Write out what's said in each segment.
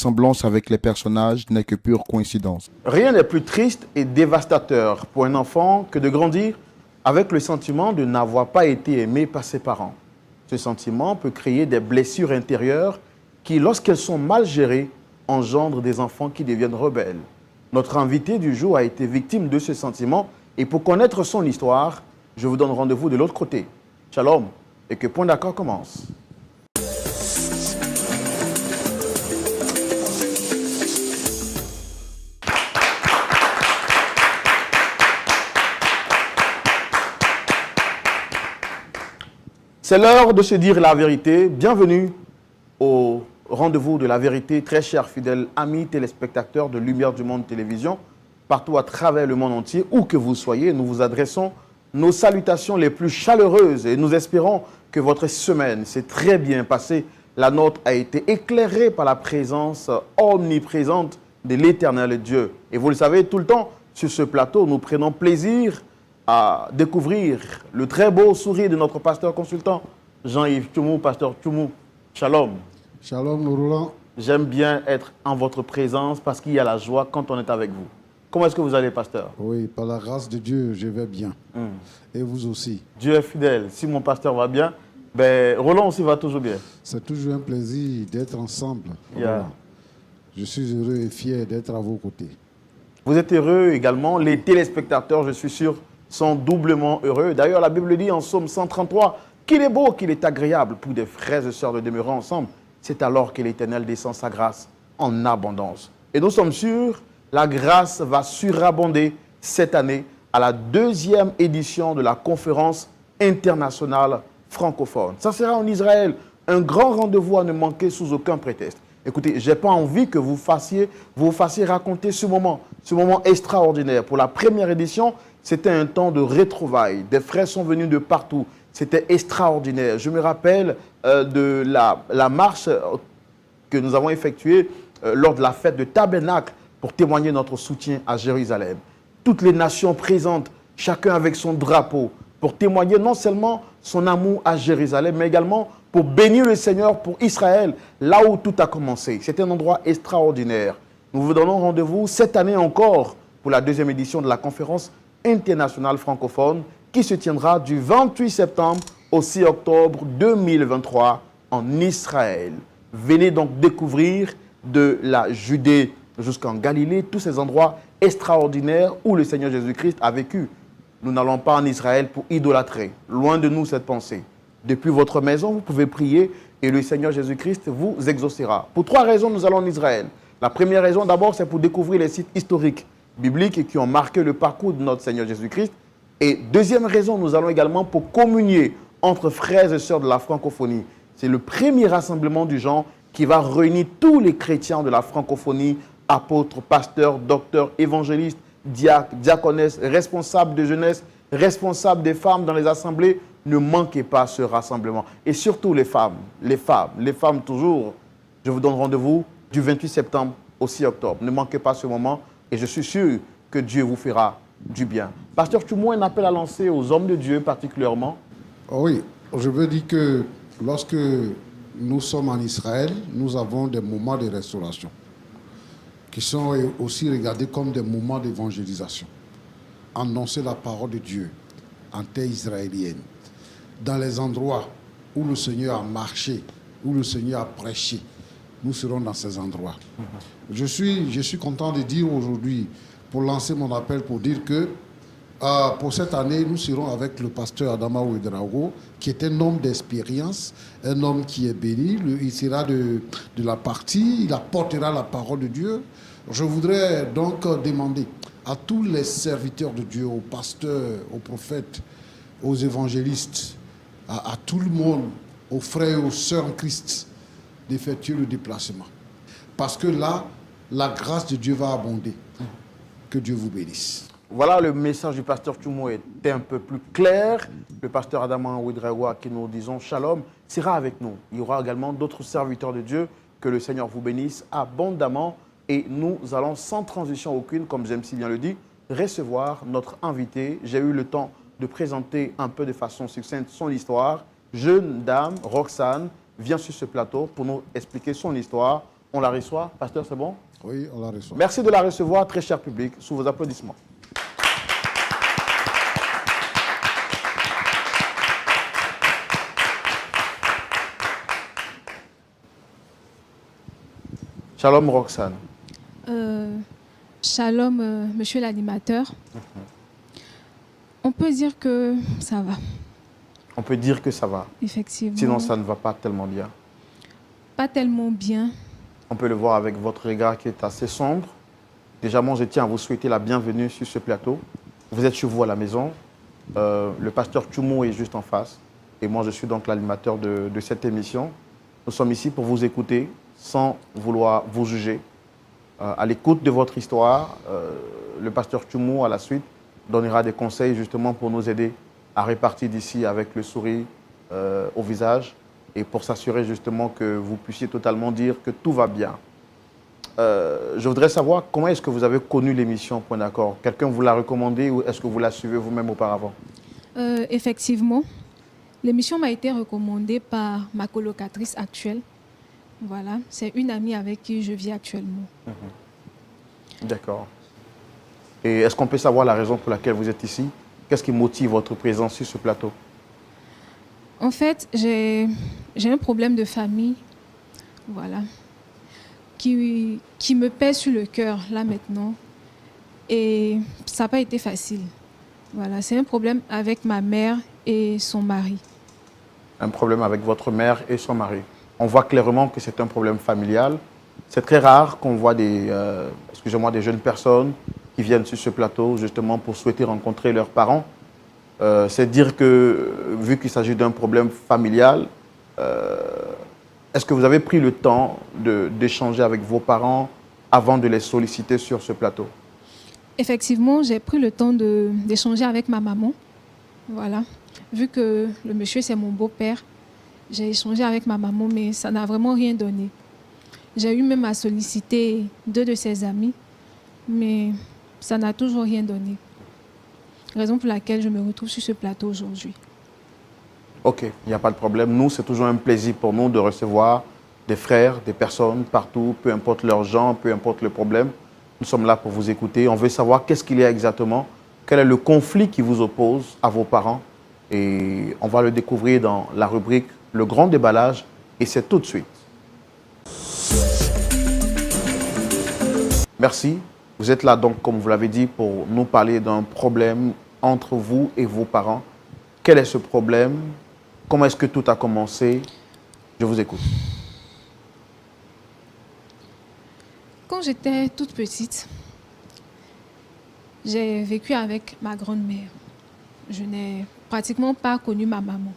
ressemblance avec les personnages n'est que pure coïncidence. Rien n'est plus triste et dévastateur pour un enfant que de grandir avec le sentiment de n'avoir pas été aimé par ses parents. Ce sentiment peut créer des blessures intérieures qui, lorsqu'elles sont mal gérées, engendrent des enfants qui deviennent rebelles. Notre invité du jour a été victime de ce sentiment et pour connaître son histoire, je vous donne rendez-vous de l'autre côté. Shalom et que Point d'accord commence. C'est l'heure de se dire la vérité. Bienvenue au rendez-vous de la vérité, très chers fidèles amis téléspectateurs de Lumière du Monde Télévision, partout à travers le monde entier, où que vous soyez, nous vous adressons nos salutations les plus chaleureuses et nous espérons que votre semaine s'est très bien passée. La nôtre a été éclairée par la présence omniprésente de l'Éternel Dieu. Et vous le savez, tout le temps, sur ce plateau, nous prenons plaisir à découvrir le très beau sourire de notre pasteur consultant, Jean-Yves Tchoumou, pasteur Tchoumou. Shalom. Shalom, Roland. J'aime bien être en votre présence parce qu'il y a la joie quand on est avec vous. Comment est-ce que vous allez, pasteur? Oui, par la grâce de Dieu, je vais bien. Et vous aussi. Dieu est fidèle. Si mon pasteur va bien, ben, Roland aussi va toujours bien. C'est toujours un plaisir d'être ensemble. Yeah. Je suis heureux et fier d'être à vos côtés. Vous êtes heureux également. Les téléspectateurs, je suis sûr, sont doublement heureux. D'ailleurs, la Bible dit en Psaume 133 qu'il est beau, qu'il est agréable pour des frères et sœurs de demeurer ensemble. C'est alors que l'Éternel descend sa grâce en abondance. Et nous sommes sûrs, la grâce va surabonder cette année à la 2e édition de la conférence internationale francophone. Ça sera en Israël, un grand rendez-vous à ne manquer sous aucun prétexte. Écoutez, je n'ai pas envie que vous vous fassiez raconter ce moment extraordinaire. Pour la première édition, c'était un temps de retrouvailles. Des frères sont venus de partout. C'était extraordinaire. Je me rappelle de la marche que nous avons effectuée lors de la fête de Tabernacle pour témoigner notre soutien à Jérusalem. Toutes les nations présentes, chacun avec son drapeau, pour témoigner non seulement son amour à Jérusalem, mais également pour bénir le Seigneur pour Israël, là où tout a commencé. C'était un endroit extraordinaire. Nous vous donnons rendez-vous cette année encore pour la 2e édition de la conférence internationale francophone qui se tiendra du 28 septembre au 6 octobre 2023 en Israël. Venez donc découvrir de la Judée jusqu'en Galilée tous ces endroits extraordinaires où le Seigneur Jésus-Christ a vécu. Nous n'allons pas en Israël pour idolâtrer. Loin de nous cette pensée. Depuis votre maison, vous pouvez prier et le Seigneur Jésus-Christ vous exaucera. Pour 3 raisons, nous allons en Israël. La première raison, d'abord, c'est pour découvrir les sites historiques bibliques qui ont marqué le parcours de notre Seigneur Jésus-Christ. Et deuxième raison, nous allons également pour communier entre frères et sœurs de la francophonie. C'est le premier rassemblement du genre qui va réunir tous les chrétiens de la francophonie, apôtres, pasteurs, docteurs, évangélistes, diacres, diaconesses, responsables de jeunesse, responsables des femmes dans les assemblées. Ne manquez pas ce rassemblement. Et surtout les femmes toujours. Je vous donne rendez-vous du 28 septembre au 6 octobre. Ne manquez pas ce moment et je suis sûr que Dieu vous fera du bien. Pasteur Tchoumou, un appel à lancer aux hommes de Dieu particulièrement. Oui, je veux dire que lorsque nous sommes en Israël, nous avons des moments de restauration qui sont aussi regardés comme des moments d'évangélisation. Annoncer la parole de Dieu en terre israélienne, dans les endroits où le Seigneur a marché, où le Seigneur a prêché, nous serons dans ces endroits. Je suis content de dire aujourd'hui, pour lancer mon appel, pour dire que pour cette année, nous serons avec le pasteur Adama Ouedraogo, qui est un homme d'expérience, un homme qui est béni. Il sera de la partie, il apportera la parole de Dieu. Je voudrais donc demander à tous les serviteurs de Dieu, aux pasteurs, aux prophètes, aux évangélistes, à tout le monde, aux frères et aux sœurs en Christ, d'effectuer le déplacement. Parce que là, la grâce de Dieu va abonder. Que Dieu vous bénisse. Voilà, le message du pasteur Tchoumou était un peu plus clair. Le pasteur Adama Ouedraogo, à qui nous disons shalom, sera avec nous. Il y aura également d'autres serviteurs de Dieu. Que le Seigneur vous bénisse abondamment. Et nous allons, sans transition aucune, comme j'aime si bien le dit, recevoir notre invité. J'ai eu le temps de présenter un peu de façon succincte son histoire. Jeune dame, Roxane, vient sur ce plateau pour nous expliquer son histoire. On la reçoit. Pasteur, c'est bon? Oui, on la reçoit. Merci de la recevoir, très cher public, sous vos applaudissements. Shalom Roxane. Shalom, monsieur l'animateur. On peut dire que ça va, On peut dire que ça va. effectivement. Sinon, ça ne va pas tellement bien. Pas tellement bien. On peut le voir avec votre regard qui est assez sombre. Déjà, moi, je tiens à vous souhaiter la bienvenue sur ce plateau. Vous êtes chez vous à la maison. Le pasteur Tchoumou est juste en face. Et moi, je suis donc l'animateur de cette émission. Nous sommes ici pour vous écouter sans vouloir vous juger. À l'écoute de votre histoire, le pasteur Tchoumou, à la suite, donnera des conseils justement pour nous aider à repartir d'ici avec le sourire au visage et pour s'assurer justement que vous puissiez totalement dire que tout va bien. Je voudrais savoir comment est-ce que vous avez connu l'émission Point d'accord. Quelqu'un vous l'a recommandé ou est-ce que vous la suivez vous-même auparavant? Effectivement, l'émission m'a été recommandée par ma colocatrice actuelle. Voilà, c'est une amie avec qui je vis actuellement. D'accord. Et est-ce qu'on peut savoir la raison pour laquelle vous êtes ici? Qu'est-ce qui motive votre présence sur ce plateau? En fait, j'ai un problème de famille, voilà, qui me pèse sur le cœur, là, maintenant. Et ça n'a pas été facile. Voilà, c'est un problème avec ma mère et son mari. Un problème avec votre mère et son mari. On voit clairement que c'est un problème familial. C'est très rare qu'on voit des jeunes personnes qui viennent sur ce plateau justement pour souhaiter rencontrer leurs parents. C'est dire que, vu qu'il s'agit d'un problème familial, est-ce que vous avez pris le temps d'échanger avec vos parents avant de les solliciter sur ce plateau? Effectivement, j'ai pris le temps d'échanger avec ma maman. Voilà. Vu que le monsieur, c'est mon beau-père, j'ai échangé avec ma maman, mais ça n'a vraiment rien donné. J'ai eu même à solliciter 2 de ses amis, mais ça n'a toujours rien donné. Raison pour laquelle je me retrouve sur ce plateau aujourd'hui. Ok, il n'y a pas de problème. Nous, c'est toujours un plaisir pour nous de recevoir des frères, des personnes partout, peu importe leur genre, peu importe le problème. Nous sommes là pour vous écouter. On veut savoir qu'est-ce qu'il y a exactement, quel est le conflit qui vous oppose à vos parents. Et on va le découvrir dans la rubrique Le Grand Déballage. Et c'est tout de suite. Merci. Vous êtes là donc, comme vous l'avez dit, pour nous parler d'un problème entre vous et vos parents. Quel est ce problème? Comment est-ce que tout a commencé? Je vous écoute. Quand j'étais toute petite, j'ai vécu avec ma grand-mère. Je n'ai pratiquement pas connu ma maman.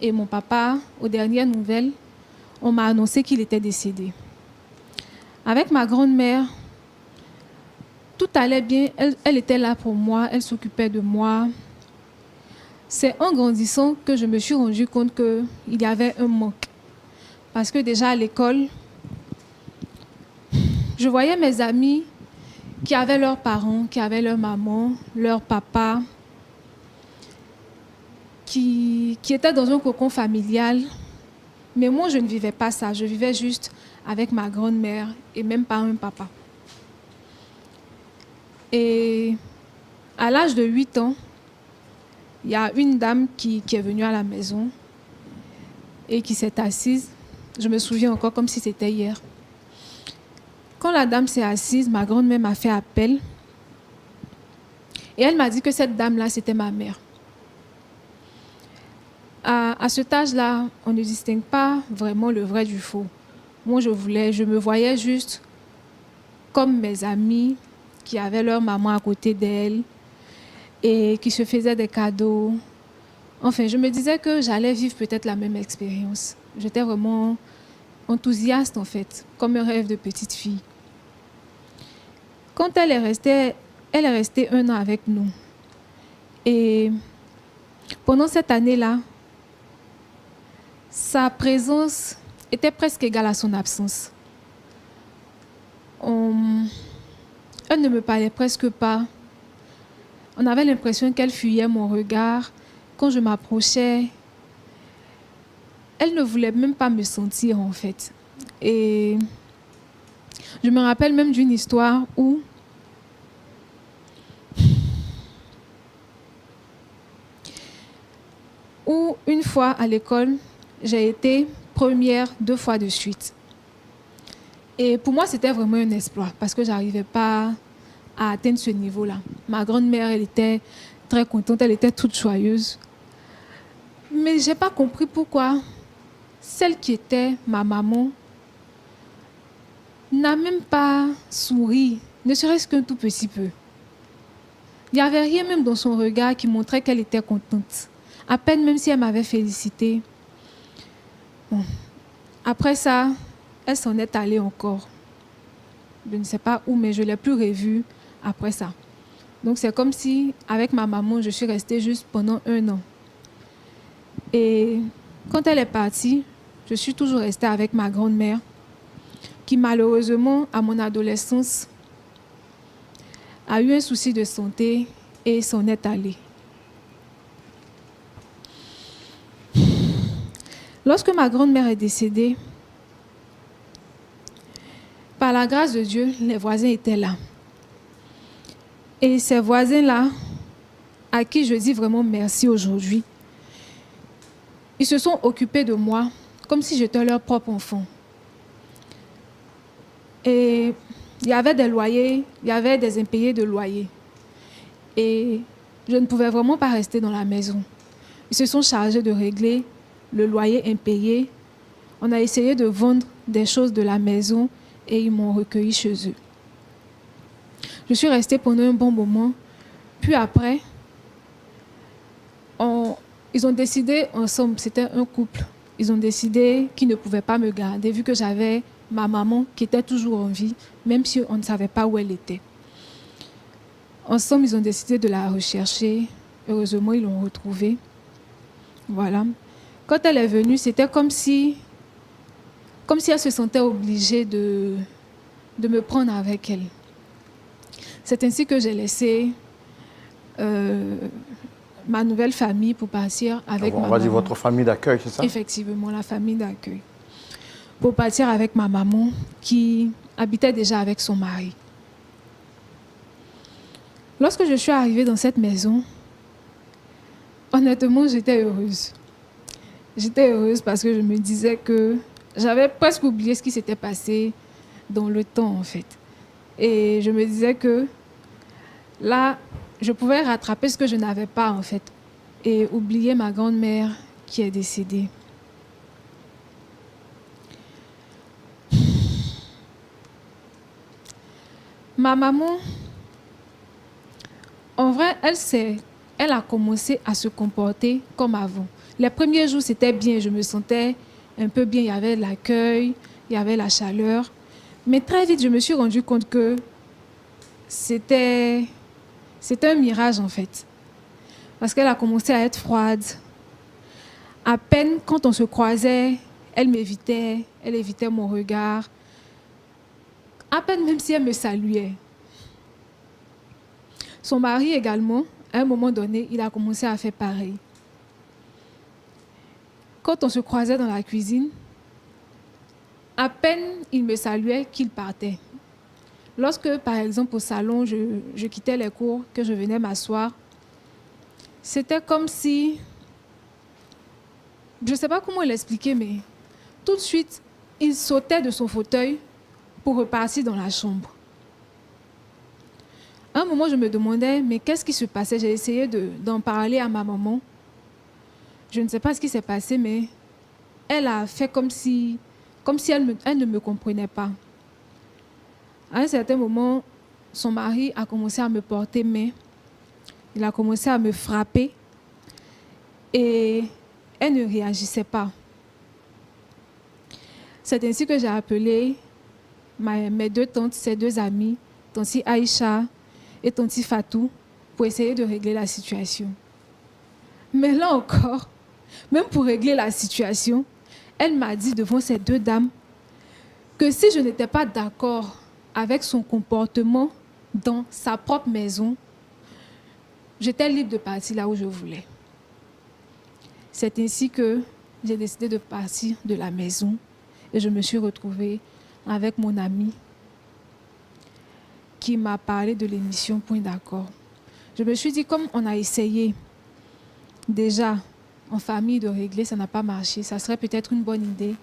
Et mon papa, aux dernières nouvelles, on m'a annoncé qu'il était décédé. Avec ma grand-mère, tout allait bien. Elle était là pour moi, elle s'occupait de moi. C'est en grandissant que je me suis rendu compte qu'il y avait un manque. Parce que déjà à l'école, je voyais mes amis qui avaient leurs parents, qui avaient leur maman, leur papa, qui étaient dans un cocon familial. Mais moi, je ne vivais pas ça. Je vivais juste avec ma grand-mère et même pas un papa. Et à l'âge de 8 ans, il y a une dame qui est venue à la maison et qui s'est assise. Je me souviens encore comme si c'était hier. Quand la dame s'est assise, ma grand-mère m'a fait appel. Et elle m'a dit que cette dame-là, c'était ma mère. À cet âge-là, on ne distingue pas vraiment le vrai du faux. Moi, je me voyais juste comme mes amis qui avaient leur maman à côté d'elle et qui se faisaient des cadeaux. Enfin, je me disais que j'allais vivre peut-être la même expérience. J'étais vraiment enthousiaste, en fait, comme un rêve de petite fille. Quand elle est restée 1 an avec nous. Et pendant cette année-là, sa présence était presque égale à son absence. Elle ne me parlait presque pas. On avait l'impression qu'elle fuyait mon regard. Quand je m'approchais, elle ne voulait même pas me sentir, en fait. Et Je me rappelle même d'une histoire où une fois à l'école, j'ai été première 2 fois de suite. Et pour moi, c'était vraiment un exploit parce que je n'arrivais pas à atteindre ce niveau-là. Ma grand-mère, elle était très contente, elle était toute joyeuse. Mais je n'ai pas compris pourquoi celle qui était ma maman n'a même pas souri, ne serait-ce qu'un tout petit peu. Il n'y avait rien même dans son regard qui montrait qu'elle était contente. À peine même si elle m'avait félicité. Bon. Après ça, elle s'en est allée encore. Je ne sais pas où, mais je ne l'ai plus revue après ça. Donc c'est comme si, avec ma maman, je suis restée juste pendant 1 an. Et quand elle est partie, je suis toujours restée avec ma grand-mère, qui malheureusement, à mon adolescence, a eu un souci de santé et s'en est allée. Lorsque ma grand-mère est décédée, par la grâce de Dieu, les voisins étaient là. Et ces voisins-là, à qui je dis vraiment merci aujourd'hui, ils se sont occupés de moi comme si j'étais leur propre enfant. Et il y avait des loyers, il y avait des impayés de loyers. Et je ne pouvais vraiment pas rester dans la maison. Ils se sont chargés de régler le loyer impayé. On a essayé de vendre des choses de la maison et ils m'ont recueilli chez eux. Je suis restée pendant un bon moment. Puis après, ils ont décidé ensemble, c'était un couple, ils ont décidé qu'ils ne pouvaient pas me garder vu que j'avais ma maman qui était toujours en vie, même si on ne savait pas où elle était. Ensemble, ils ont décidé de la rechercher. Heureusement, ils l'ont retrouvée. Voilà. Quand elle est venue, c'était comme si elle se sentait obligée de me prendre avec elle. C'est ainsi que j'ai laissé ma nouvelle famille pour partir avec ma maman. On va dire votre famille d'accueil, c'est ça? Effectivement, la famille d'accueil. Pour partir avec ma maman qui habitait déjà avec son mari. Lorsque je suis arrivée dans cette maison, honnêtement, j'étais heureuse. J'étais heureuse parce que je me disais que j'avais presque oublié ce qui s'était passé dans le temps, en fait. Et je me disais que là, je pouvais rattraper ce que je n'avais pas, en fait, et oublier ma grand-mère qui est décédée. Ma maman, en vrai, elle a commencé à se comporter comme avant. Les premiers jours, c'était bien, je me sentais un peu bien, il y avait l'accueil, il y avait la chaleur. Mais très vite, je me suis rendu compte que c'était un mirage, en fait. Parce qu'elle a commencé à être froide. À peine, quand on se croisait, elle m'évitait, elle évitait mon regard. À peine même si elle me saluait. Son mari également, à un moment donné, il a commencé à faire pareil. Quand on se croisait dans la cuisine, à peine il me saluait qu'il partait. Lorsque, par exemple, au salon, je quittais les cours, que je venais m'asseoir, c'était comme si, je ne sais pas comment l'expliquer, mais tout de suite, il sautait de son fauteuil pour repartir dans la chambre. À un moment, je me demandais, mais qu'est-ce qui se passait? J'ai essayé d'en parler à ma maman. Je ne sais pas ce qui s'est passé, mais elle a fait comme si elle ne me comprenait pas. À un certain moment, son mari a commencé à me porter main. Il a commencé à me frapper. Et elle ne réagissait pas. C'est ainsi que j'ai appelé mes 2 tantes, ses 2 amies, tanti Aïcha et tanti Fatou, pour essayer de régler la situation. Mais là encore, même pour régler la situation, elle m'a dit devant ces 2 dames que si je n'étais pas d'accord avec son comportement dans sa propre maison, j'étais libre de partir là où je voulais. C'est ainsi que j'ai décidé de partir de la maison et je me suis retrouvée avec mon amie qui m'a parlé de l'émission Point d'accord. Je me suis dit, comme on a essayé déjà en famille de régler, ça n'a pas marché, ça serait peut-être une bonne idée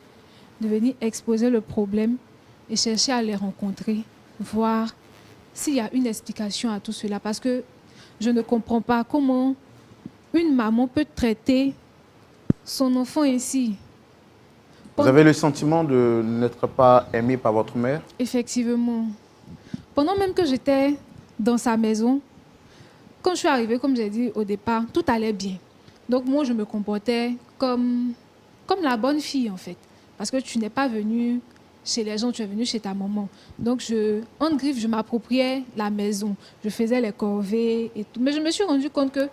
de venir exposer le problème et chercher à les rencontrer, voir s'il y a une explication à tout cela. Parce que je ne comprends pas comment une maman peut traiter son enfant ainsi. Vous avez le sentiment de n'être pas aimé par votre mère? Effectivement. Pendant même que j'étais dans sa maison, quand je suis arrivée, comme j'ai dit au départ, tout allait bien. Donc moi, je me comportais comme la bonne fille, en fait. Parce que tu n'es pas venue chez les gens, tu es venue chez ta maman. Donc, en griffe, je m'appropriais la maison. Je faisais les corvées et tout. Mais je me suis rendu compte que,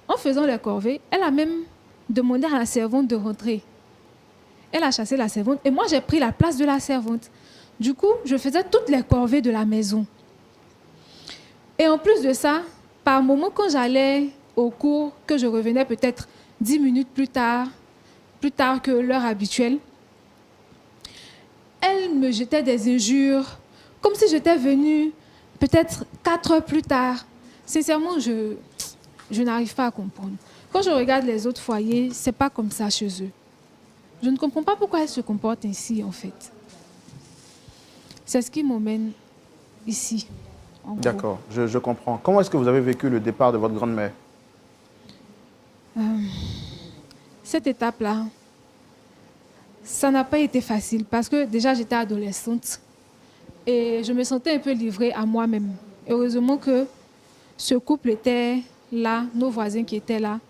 en faisant les corvées, elle a même demandé à la servante de rentrer. Elle a chassé la servante et moi, j'ai pris la place de la servante. Du coup, je faisais toutes les corvées de la maison. Et en plus de ça, par moment, quand j'allais au cours, que je revenais peut-être 10 minutes plus tard que l'heure habituelle, elle me jetait des injures, comme si j'étais venue peut-être 4 heures plus tard. Sincèrement, je n'arrive pas à comprendre. Quand je regarde les autres foyers, ce n'est pas comme ça chez eux. Je ne comprends pas pourquoi elle se comporte ainsi, en fait. C'est ce qui m'emmène ici. D'accord, je comprends. Comment est-ce que vous avez vécu le départ de votre grand-mère? Cette étape-là, ça n'a pas été facile parce que déjà j'étais adolescente et je me sentais un peu livrée à moi-même. Heureusement que ce couple était là, nos voisins qui étaient là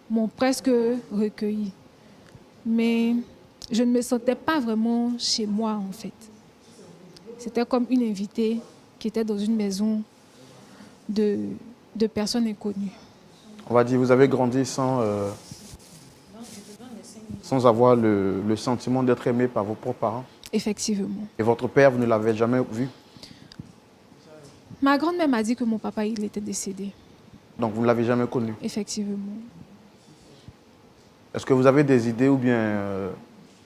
m'ont presque recueilli. Mais je ne me sentais pas vraiment chez moi en fait. C'était comme une invitée qui était dans une maison de personnes inconnues. On va dire, vous avez grandi sans avoir le sentiment d'être aimé par vos propres parents? Effectivement. Et votre père, vous ne l'avez jamais vu? Ma grand-mère m'a dit que mon papa, il était décédé. Donc vous ne l'avez jamais connu? Effectivement. Est-ce que vous avez des idées ou bien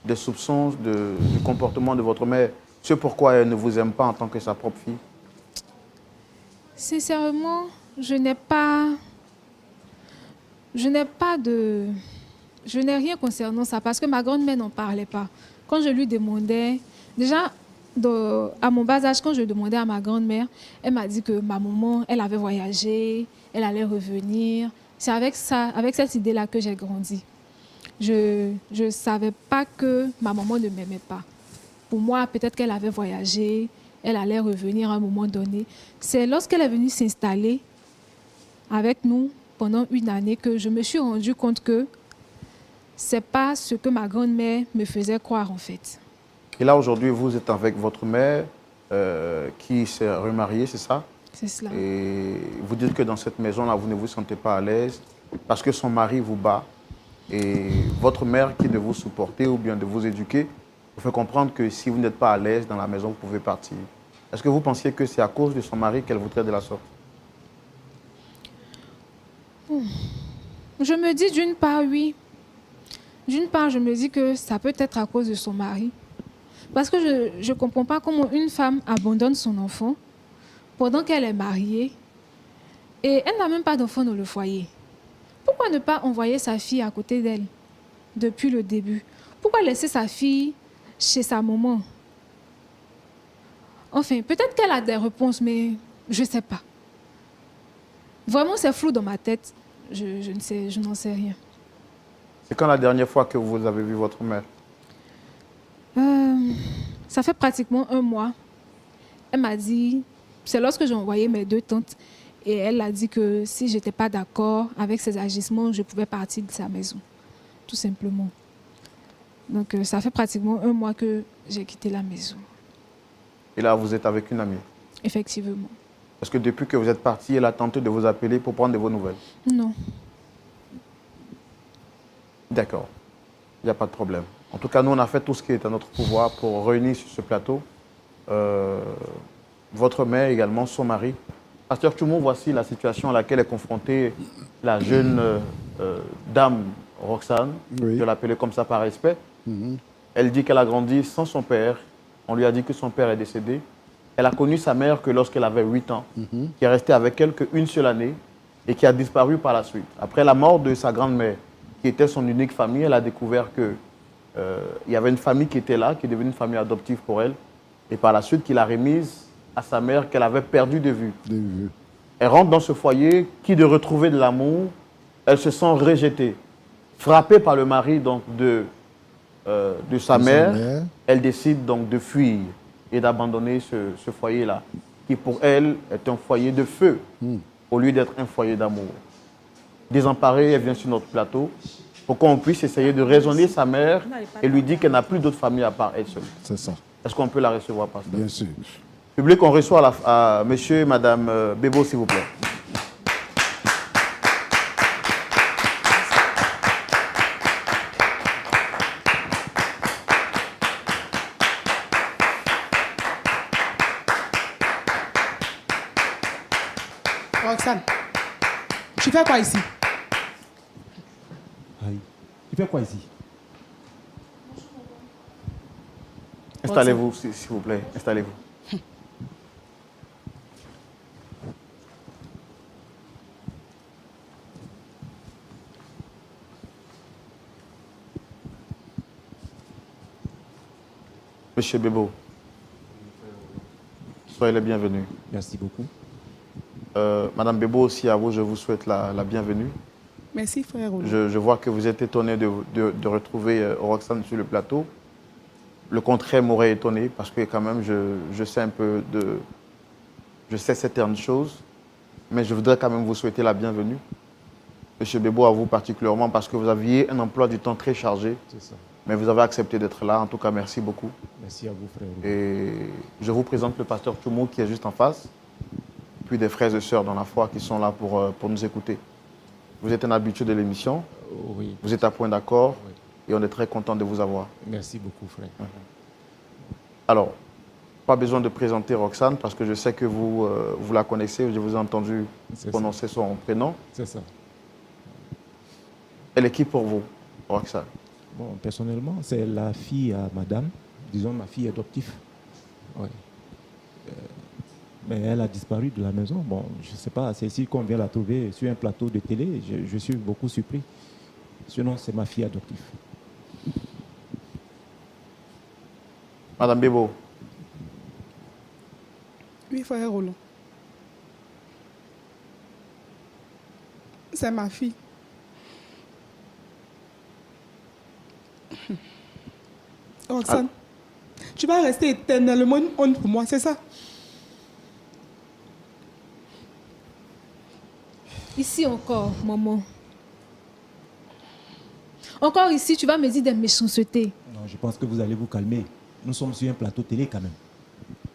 des soupçons du comportement de votre mère? C'est pourquoi elle ne vous aime pas en tant que sa propre fille? Sincèrement, je n'ai rien concernant ça parce que ma grand-mère n'en parlait pas. Quand je lui demandais, déjà à mon bas âge, quand je demandais à ma grand-mère, elle m'a dit que ma maman, elle avait voyagé, elle allait revenir. C'est avec ça, avec cette idée-là que j'ai grandi. Je ne savais pas que ma maman ne m'aimait pas. Pour moi, peut-être qu'elle avait voyagé, elle allait revenir à un moment donné. C'est lorsqu'elle est venue s'installer avec nous pendant une année que je me suis rendu compte que ce n'est pas ce que ma grand-mère me faisait croire en fait. Et là, aujourd'hui, vous êtes avec votre mère qui s'est remariée, c'est ça? C'est cela. Et vous dites que dans cette maison-là, vous ne vous sentez pas à l'aise parce que son mari vous bat. Et votre mère qui de vous supporter ou bien de vous éduquer vous fait comprendre que si vous n'êtes pas à l'aise dans la maison, vous pouvez partir. Est-ce que vous pensiez que c'est à cause de son mari qu'elle vous traite de la sorte? Je me dis d'une part, oui. D'une part, je me dis que ça peut être à cause de son mari. Parce que je ne comprends pas comment une femme abandonne son enfant pendant qu'elle est mariée et elle n'a même pas d'enfant dans le foyer. Pourquoi ne pas envoyer sa fille à côté d'elle depuis le début? Pourquoi laisser sa fille chez sa maman? Enfin, peut-être qu'elle a des réponses, mais je ne sais pas. Vraiment, c'est flou dans ma tête. Je n'en sais rien. C'est quand la dernière fois que vous avez vu votre mère? Ça fait pratiquement 1 mois. Elle m'a dit, c'est lorsque j'ai envoyé mes 2 tantes, et elle a dit que si je n'étais pas d'accord avec ses agissements, je pouvais partir de sa maison, tout simplement. Donc ça fait pratiquement 1 mois que j'ai quitté la maison. Et là, vous êtes avec une amie? Effectivement. Parce que depuis que vous êtes parti, elle a tenté de vous appeler pour prendre de vos nouvelles? Non. D'accord. Il n'y a pas de problème. En tout cas, nous, on a fait tout ce qui est à notre pouvoir pour réunir sur ce plateau votre mère également, son mari. Pasteur Tchoumo, voici la situation à laquelle est confrontée la jeune dame Roxane. Oui. Je l'appelais comme ça par respect. Elle dit qu'elle a grandi sans son père. On lui a dit que son père est décédé. Elle a connu sa mère que lorsqu'elle avait 8 ans, qui est restée avec elle qu'une seule année et qui a disparu par la suite. Après la mort de sa grand-mère, qui était son unique famille, elle a découvert qu'il y avait une famille qui était là, qui est devenue une famille adoptive pour elle, et par la suite qu'il a remise à sa mère qu'elle avait perdue de vue. Elle rentre dans ce foyer, qui de retrouver de l'amour, elle se sent rejetée. Frappée par le mari donc, de sa mère, elle décide donc de fuir et d'abandonner ce foyer-là, qui pour elle est un foyer de feu, au lieu d'être un foyer d'amour. Désemparée, elle vient sur notre plateau pour qu'on puisse essayer de raisonner sa mère et lui dire qu'elle n'a plus d'autre famille à part elle seule. C'est ça. Est-ce qu'on peut la recevoir, pasteur? Bien sûr. Public, on reçoit à monsieur et madame Bébo, s'il vous plaît. Roxane, tu fais quoi ici? Tu fais quoi ici? Installez-vous, s'il vous plaît. Installez-vous. Monsieur Bébo, soyez le bienvenu. Merci beaucoup. Madame Bébo, aussi à vous, je vous souhaite la bienvenue. Merci, frère. Je vois que vous êtes étonné de retrouver Roxane sur le plateau. Le contraire m'aurait étonné parce que quand même, je sais un peu je sais certaines choses, mais je voudrais quand même vous souhaiter la bienvenue. Monsieur Bébo, à vous particulièrement, parce que vous aviez un emploi du temps très chargé. C'est ça. Mais vous avez accepté d'être là. En tout cas, merci beaucoup. Merci à vous, frère. Et je vous présente le pasteur Tchoumou qui est juste en face, puis des frères et sœurs dans la foi qui sont là pour nous écouter. Vous êtes un habitué de l'émission. Oui. Vous êtes à point d'accord. Oui. Et on est très content de vous avoir. Merci beaucoup, frère. Alors, pas besoin de présenter Roxane parce que je sais que vous la connaissez. Je vous ai entendu prononcer son prénom. C'est ça. Elle est qui pour vous, Roxane? Bon, personnellement, c'est la fille à madame, disons ma fille adoptive. Ouais. Mais elle a disparu de la maison. Bon, je ne sais pas, c'est ici qu'on vient la trouver sur un plateau de télé. Je suis beaucoup surpris. Sinon, c'est ma fille adoptive. Madame Bébo. Oui, frère Roland. C'est ma fille. Roxane, tu vas rester éternellement une honte pour moi, c'est ça? Ici encore, maman. Encore ici, tu vas me dire des méchancetés. Non, je pense que vous allez vous calmer. Nous sommes sur un plateau télé quand même.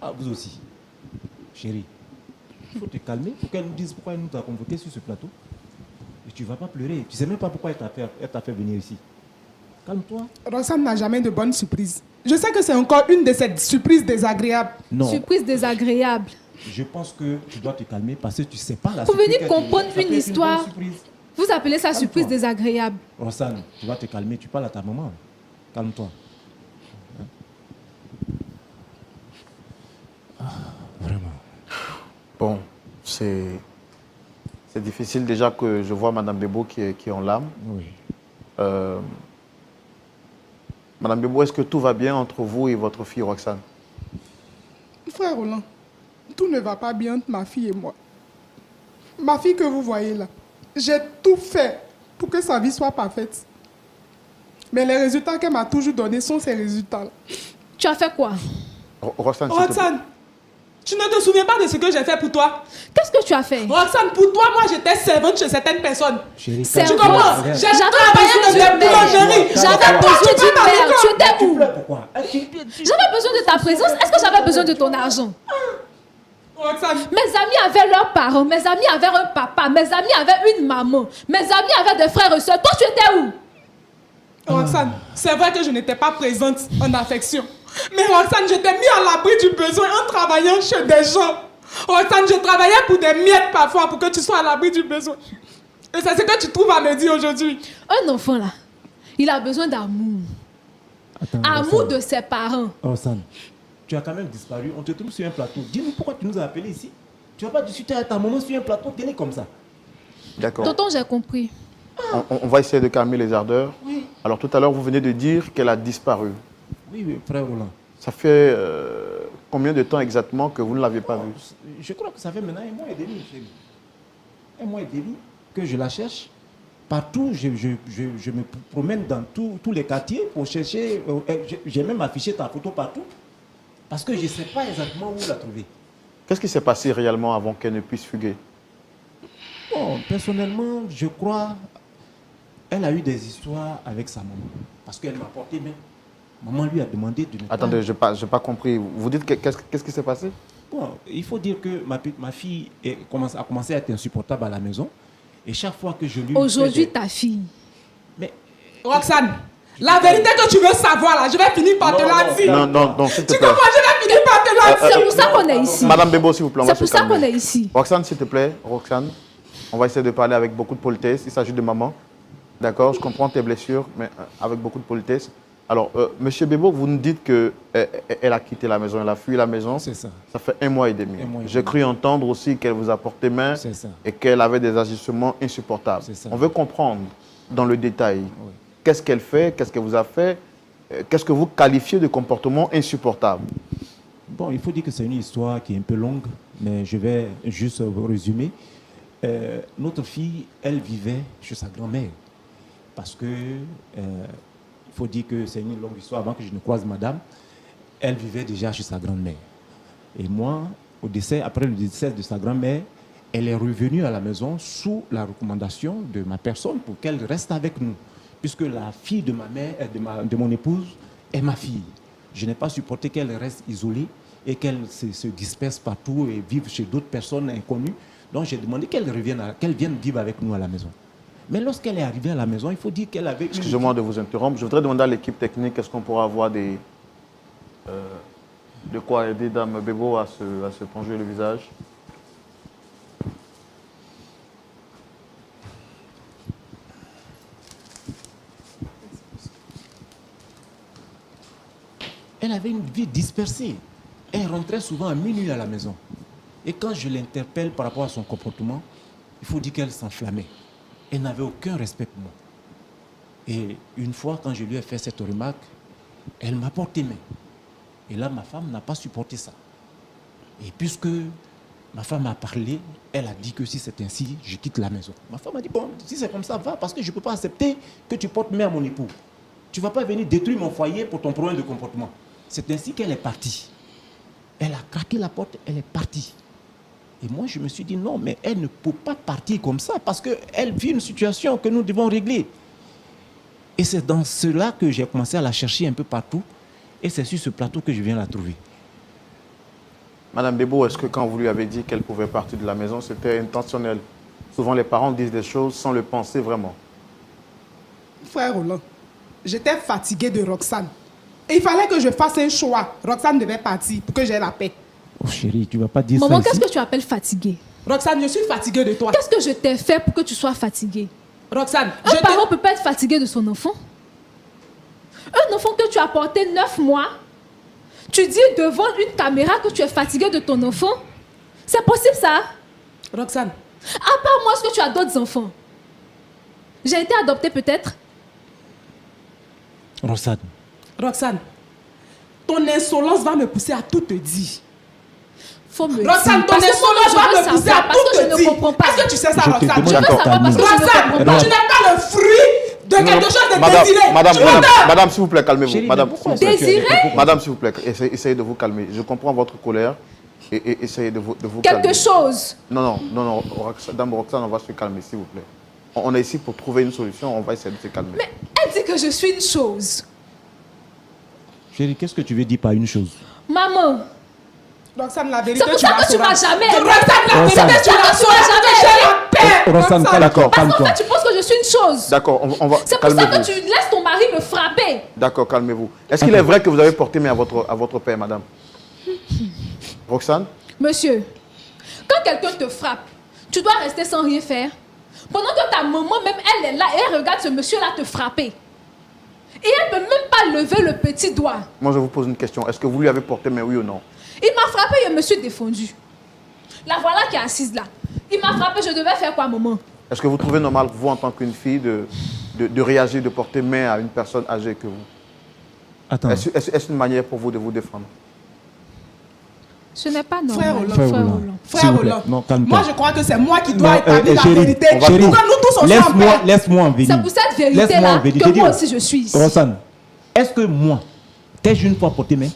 Ah, vous aussi. Chérie, il faut te calmer pour qu'elle nous dise pourquoi elle nous a convoqués sur ce plateau. Et tu ne vas pas pleurer. Tu ne sais même pas pourquoi elle t'a fait venir ici. Calme-toi. Roxane n'a jamais de bonnes surprises. Je sais que c'est encore une de ces surprises désagréables. Non. Surprise désagréable. Je pense que tu dois te calmer parce que tu ne sais pas la Vous surprise. venez comprendre Ça peut une être histoire. bonne surprise. Vous appelez ça surprise désagréable. Roxane, tu vas te calmer. Tu parles à ta maman. Calme-toi. Vraiment. Bon, c'est difficile déjà que je vois Madame Bébo qui est en larmes. Oui. Madame Bébo, est-ce que tout va bien entre vous et votre fille Roxane? Frère Roland, tout ne va pas bien entre ma fille et moi. Ma fille que vous voyez là, j'ai tout fait pour que sa vie soit parfaite. Mais les résultats qu'elle m'a toujours donnés sont ces résultats-là. Tu as fait quoi? Roxane, s'il te plaît. Roxane, tu ne te souviens pas de ce que j'ai fait pour toi? Qu'est-ce que tu as fait? Roxane, pour toi, moi j'étais servante chez certaines personnes. Chérie, C'est Tu un comprends? regarde. J'ai travaillé dans des boulangeries. J'avais besoin d'une mère. Tu étais où? Pourquoi? J'avais besoin de ta présence. Est-ce que j'avais besoin de ton argent? Roxane, Mes amis avaient leurs parents. Mes amis avaient un papa. Mes amis avaient une maman. Mes amis avaient des frères et soeurs. Toi, tu étais où? Roxane, c'est vrai que je n'étais pas présente en affection. Mais Roxane, je t'ai mis à l'abri du besoin en travaillant chez des gens. Roxane, je travaillais pour des miettes parfois pour que tu sois à l'abri du besoin. Et c'est ce que tu trouves à me dire aujourd'hui. Un enfant, là, il a besoin d'amour. Attends, Amour Roxane. de ses parents. Roxane, tu as quand même disparu. On te trouve sur un plateau. Dis-nous pourquoi tu nous as appelés ici. Tu ne vas pas discuter avec ta maman sur un plateau télé comme ça. D'accord. Tonton, j'ai compris. On va essayer de calmer les ardeurs. Oui. Alors tout à l'heure, vous venez de dire qu'elle a disparu. Oui, oui, frère Roland. Ça fait combien de temps exactement que vous ne l'aviez pas vue? Je crois que ça fait maintenant 1 mois et demi, chérie. 1 mois et demi que je la cherche. Partout, je me promène dans tous les quartiers pour chercher. J'ai même affiché ta photo partout. Parce que je ne sais pas exactement où la trouver. Qu'est-ce qui s'est passé réellement avant qu'elle ne puisse fuguer? Bon, personnellement, je crois elle a eu des histoires avec sa maman. Parce qu'elle m'a porté main. Maman lui a demandé de ne pas... Attendez, je n'ai pas compris. Vous dites qu'est-ce qui s'est passé? Bon, il faut dire que ma fille a commencé à être insupportable à la maison. Et chaque fois que je lui... Aujourd'hui, ta fille. Mais... Roxane, la vérité que tu veux savoir, là, je vais finir par te la dire. Non, s'il te Tu plaît. comprends, je vais finir par te la dire. C'est pour ça qu'on est ici. Madame Bebo, s'il vous plaît, on va C'est se pour ça qu'on calmer. est ici. Roxane, s'il te plaît, Roxane, on va essayer de parler avec beaucoup de politesse. Il s'agit de maman. D'accord, je comprends tes blessures, mais avec beaucoup de politesse. Alors, Monsieur Bebo, vous nous dites qu'elle a quitté la maison, elle a fui la maison. C'est ça. Ça fait 1 mois et demi. 1 mois et J'ai demi. cru entendre aussi qu'elle vous a porté main C'est ça. et qu'elle avait des agissements insupportables. C'est ça. On veut comprendre dans le détail. Qu'est-ce qu'elle fait, qu'est-ce qu'elle vous a fait, qu'est-ce que vous qualifiez de comportement insupportable? Bon, il faut dire que c'est une histoire qui est un peu longue, mais je vais juste résumer. Notre fille, elle vivait chez sa grand-mère. Parce que, il faut dire que c'est une longue histoire avant que je ne croise madame. Elle vivait déjà chez sa grand-mère. Et moi, après le décès de sa grand-mère, elle est revenue à la maison sous la recommandation de ma personne pour qu'elle reste avec nous. Puisque la fille de ma mère, de mon épouse, est ma fille. Je n'ai pas supporté qu'elle reste isolée et qu'elle se disperse partout et vive chez d'autres personnes inconnues. Donc j'ai demandé qu'elle vienne vivre avec nous à la maison. Mais lorsqu'elle est arrivée à la maison, il faut dire qu'elle avait... Excusez-moi de vous interrompre. Je voudrais demander à l'équipe technique, est-ce qu'on pourra avoir de quoi aider Dame Bebo à se plonger le visage? Elle avait une vie dispersée. Elle rentrait souvent à minuit à la maison. Et quand je l'interpelle par rapport à son comportement, il faut dire qu'elle s'enflammait. Elle n'avait aucun respect pour moi. Et une fois, quand je lui ai fait cette remarque, elle m'a porté main. Et là, ma femme n'a pas supporté ça. Et puisque ma femme a parlé, elle a dit que si c'est ainsi, je quitte la maison. Ma femme a dit, bon, si c'est comme ça, va, parce que je ne peux pas accepter que tu portes main à mon époux. Tu ne vas pas venir détruire mon foyer pour ton problème de comportement. C'est ainsi qu'elle est partie. Elle a craqué la porte, elle est partie. Et moi, je me suis dit, non, mais elle ne peut pas partir comme ça, parce qu'elle vit une situation que nous devons régler. Et c'est dans cela que j'ai commencé à la chercher un peu partout. Et c'est sur ce plateau que je viens la trouver. Madame Bebo, est-ce que quand vous lui avez dit qu'elle pouvait partir de la maison, c'était intentionnel? Souvent, les parents disent des choses sans le penser vraiment. Frère Roland, j'étais fatiguée de Roxane. Et il fallait que je fasse un choix. Roxane devait partir pour que j'aie la paix. Oh chérie, tu ne vas pas dire Maman, ça qu'est-ce ici? que tu appelles fatiguée? Roxane, je suis fatiguée de toi. Qu'est-ce que je t'ai fait pour que tu sois fatiguée? Roxane, Un parent ne peut pas être fatigué de son enfant. Un enfant que tu as porté 9 mois, tu dis devant une caméra que tu es fatigué de ton enfant. C'est possible ça? Roxane. À part moi, est-ce que tu as d'autres enfants? J'ai été adoptée peut-être? Roxane, ton insolence va me pousser à tout te dire. Faut me Roxane, dire. ton Parce que moi, insolence je va veux me pousser savoir, à parce tout que je te ne dire. comprends pas. Est-ce que tu sais ça, Je te Roxane? demande Je veux D'accord, savoir parce que je ne Roxane, comprends tu pas. n'es pas le fruit de quelque chose de désiré. Madame, s'il vous plaît, calmez-vous. Chérie, Madame, mais pourquoi s'il vous plaît. Désiré? Madame, s'il vous plaît, essayez de vous calmer. Je comprends votre colère et essayez de vous calmer. Quelque chose. Non, Dame Roxane, on va se calmer, s'il vous plaît. On est ici pour trouver une solution, on va essayer de se calmer. Mais elle dit que je suis une chose. Chérie, qu'est-ce que tu veux dire par une chose? Maman, Roxane, la vérité, c'est pour ça que tu m'as jamais aimé. Roxane, la Roxane. vérité, tu l'as jamais aimé. Roxane, D'accord. Parce qu'en calme-toi. fait, tu penses que je suis une chose. D'accord, on va... C'est pour ça que calmez-vous. tu laisses ton mari me frapper. D'accord, calmez-vous. Est-ce qu'il est vrai que vous avez porté main à votre père, madame? Roxane? Monsieur, quand quelqu'un te frappe, tu dois rester sans rien faire. Pendant que ta maman, même elle est là et elle regarde ce monsieur-là te frapper. Et elle ne peut même pas lever le petit doigt. Moi, je vous pose une question. Est-ce que vous lui avez porté main, oui ou non? Il m'a frappé, je me suis défendue. La voilà qui est assise là. Il m'a frappé, je devais faire quoi, maman? Est-ce que vous trouvez normal, vous, en tant qu'une fille, de réagir, de porter main à une personne âgée que vous? Attends. Est-ce une manière pour vous de vous défendre? Ce n'est pas normal. Frère Roland. Frère Roland. Frère S'il vous plaît. Roland, Non, calme-toi. moi je crois que c'est moi qui dois Non, établir la chérie, vérité. on va- chérie, Pour que nous tous on soit en paix. Laisse-moi en venir. C'est pour cette Laisse-moi vérité-là en venir. que J'ai moi dit- aussi je suis ici. Roxane, est-ce que moi, t'ai-je une fois porté main?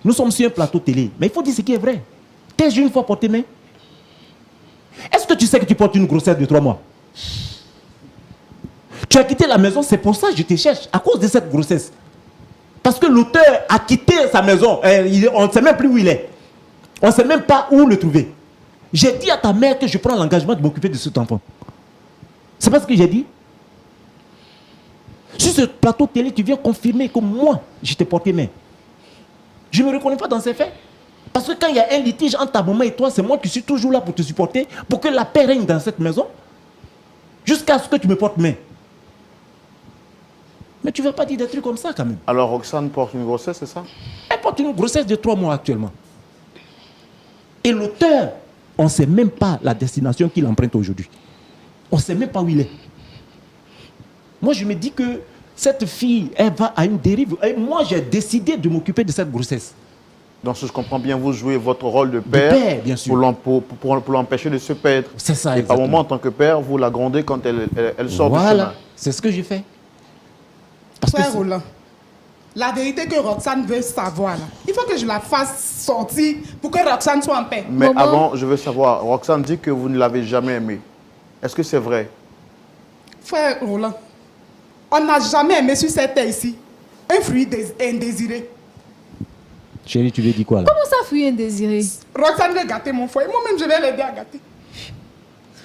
Nous sommes sur un plateau télé, mais il faut dire ce qui est vrai. T'ai-je une fois porté main? Est-ce que tu sais que tu portes une grossesse de 3 mois? Tu as quitté la maison, c'est pour ça que je te cherche, à cause de cette grossesse. Parce que l'auteur a quitté sa maison, on ne sait même plus où il est. On ne sait même pas où le trouver. J'ai dit à ta mère que je prends l'engagement de m'occuper de cet enfant. C'est pas ce que j'ai dit? Sur ce plateau télé, tu viens confirmer que moi, je t'ai porté main. Je ne me reconnais pas dans ces faits. Parce que quand il y a un litige entre ta maman et toi, c'est moi qui suis toujours là pour te supporter, pour que la paix règne dans cette maison, jusqu'à ce que tu me portes main. Mais tu ne vas pas dire des trucs comme ça quand même. Alors, Roxane porte une grossesse, c'est ça? Elle porte une grossesse de 3 mois actuellement. Et l'auteur, on ne sait même pas la destination qu'il emprunte aujourd'hui. On ne sait même pas où il est. Moi, je me dis que cette fille, elle va à une dérive. Et moi, j'ai décidé de m'occuper de cette grossesse. Donc, si je comprends bien, vous jouez votre rôle de père, père, bien sûr. pour l'empêcher de se perdre. C'est ça, Et par exactement. moment, en tant que père, vous la grondez quand elle sort du chemin. Voilà, c'est ce que j'ai fait. Parce que Frère c'est- Roland, la vérité que Roxane veut savoir, là, il faut que je la fasse sortir pour que Roxane soit en paix. Mais Maman. avant, je veux savoir, Roxane dit que vous ne l'avez jamais aimée. Est-ce que c'est vrai? Frère Roland, on n'a jamais aimé sur cette terre ici un fruit indésiré. Chérie, tu lui dis quoi là? Comment ça, fruit indésiré? Roxane veut gâter mon foyer. Moi-même, je vais l'aider à gâter.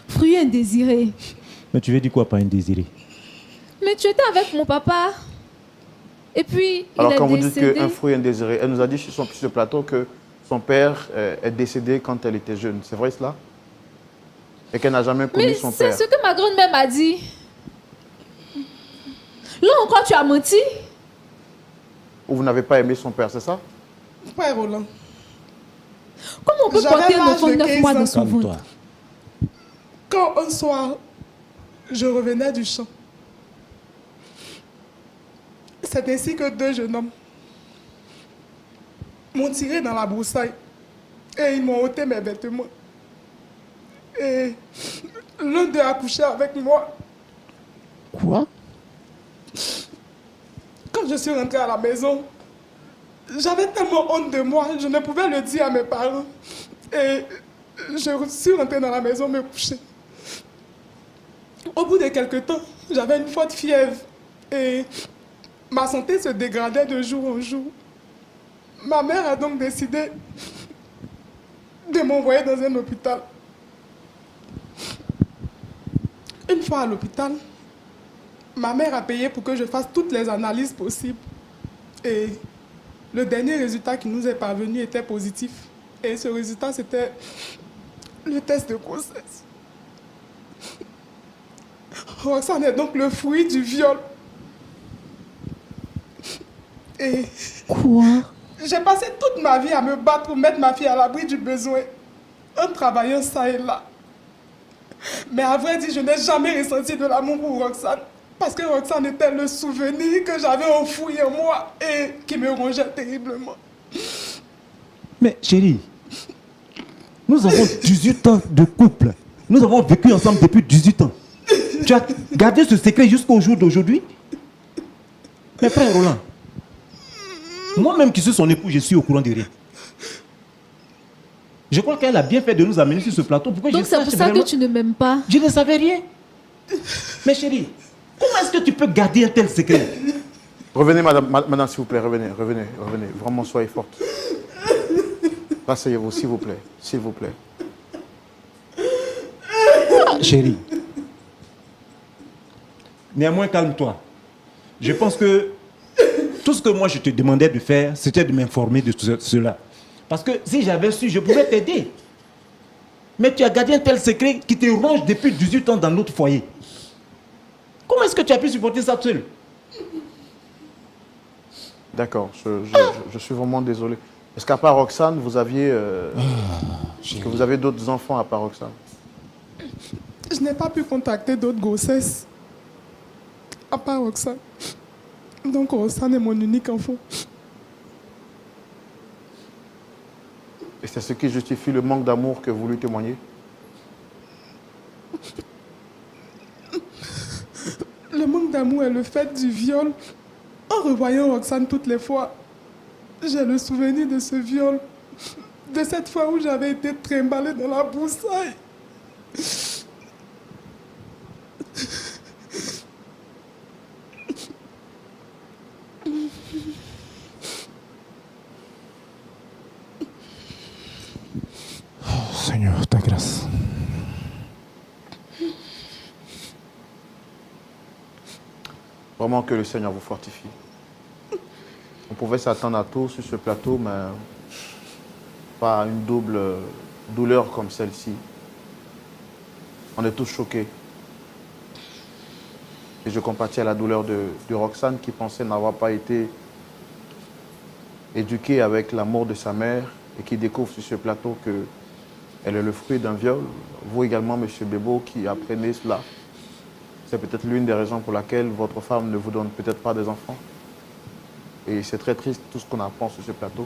Fruit indésiré. Mais tu veux dire quoi par indésiré? Mais tu étais avec mon papa. Et puis, Alors, il est quand vous dites décédé. qu'un fruit indésiré, elle nous a dit sur ce plateau que son père est décédé quand elle était jeune. C'est vrai cela? Et qu'elle n'a jamais connu Mais son c'est père. ce que ma grand-mère m'a dit. Là encore, tu as menti. Ou vous n'avez pas aimé son père, c'est ça? Frère Roland, Comment on peut J'avais porter un l'âge enfant de 9 15 mois ans. dans son Calme-toi. ventre? quand un soir, je revenais du champ, c'est ainsi que 2 jeunes hommes m'ont tiré dans la broussaille et ils m'ont ôté mes vêtements. Et l'un d'eux a couché avec moi. Quoi? Quand je suis rentrée à la maison, j'avais tellement honte de moi, je ne pouvais le dire à mes parents. Et je suis rentrée dans la maison me coucher. Au bout de quelque temps, j'avais une forte fièvre et ma santé se dégradait de jour en jour. Ma mère a donc décidé de m'envoyer dans un hôpital. Une fois à l'hôpital, ma mère a payé pour que je fasse toutes les analyses possibles. Et le dernier résultat qui nous est parvenu était positif. Et ce résultat, c'était le test de grossesse. Roxane est donc le fruit du viol. Et Quoi? j'ai passé toute ma vie à me battre pour mettre ma fille à l'abri du besoin, en travaillant ça et là. Mais à vrai dire, je n'ai jamais ressenti de l'amour pour Roxane, parce que Roxane était le souvenir que j'avais enfoui en moi et qui me rongeait terriblement. Mais chérie, nous avons 18 ans de couple. Nous avons vécu ensemble depuis 18 ans. Tu as gardé ce secret jusqu'au jour d'aujourd'hui? Mais frère Roland, moi-même qui suis son époux, je suis au courant de rien. Je crois qu'elle a bien fait de nous amener sur ce plateau. Pourquoi Donc je c'est sache pour ça vraiment- que tu ne m'aimes pas. Je ne savais rien. Mais chérie, comment est-ce que tu peux garder un tel secret? Revenez, madame, s'il vous plaît, revenez. Vraiment, soyez forte. Rasseyez-vous, s'il vous plaît. S'il vous plaît. Ah, chérie. Néanmoins, calme-toi. Je pense que tout ce que moi je te demandais de faire, c'était de m'informer de cela. Parce que si j'avais su, je pouvais t'aider. Mais tu as gardé un tel secret qui te ronge depuis 18 ans dans notre foyer. Comment est-ce que tu as pu supporter ça seul? D'accord, je suis vraiment désolé. Est-ce qu'à part Roxane, vous aviez... est-ce que vous avez d'autres enfants à part Roxane? Je n'ai pas pu contacter d'autres grossesses. À part Roxane. Donc Roxane est mon unique enfant. Et c'est ce qui justifie le manque d'amour que vous lui témoignez? Le manque d'amour est le fait du viol. En revoyant Roxane toutes les fois, j'ai le souvenir de ce viol. De cette fois où j'avais été trimballée dans la broussaille. Seigneur, ta grâce. Vraiment que le Seigneur vous fortifie. On pouvait s'attendre à tout sur ce plateau, mais pas à une double douleur comme celle-ci. On est tous choqués. Et je compatis à la douleur de Roxane qui pensait n'avoir pas été éduquée avec l'amour de sa mère et qui découvre sur ce plateau qu'elle est le fruit d'un viol. Vous également, M. Bebo, qui apprenez cela. C'est peut-être l'une des raisons pour laquelle votre femme ne vous donne peut-être pas des enfants. Et c'est très triste tout ce qu'on apprend sur ce plateau.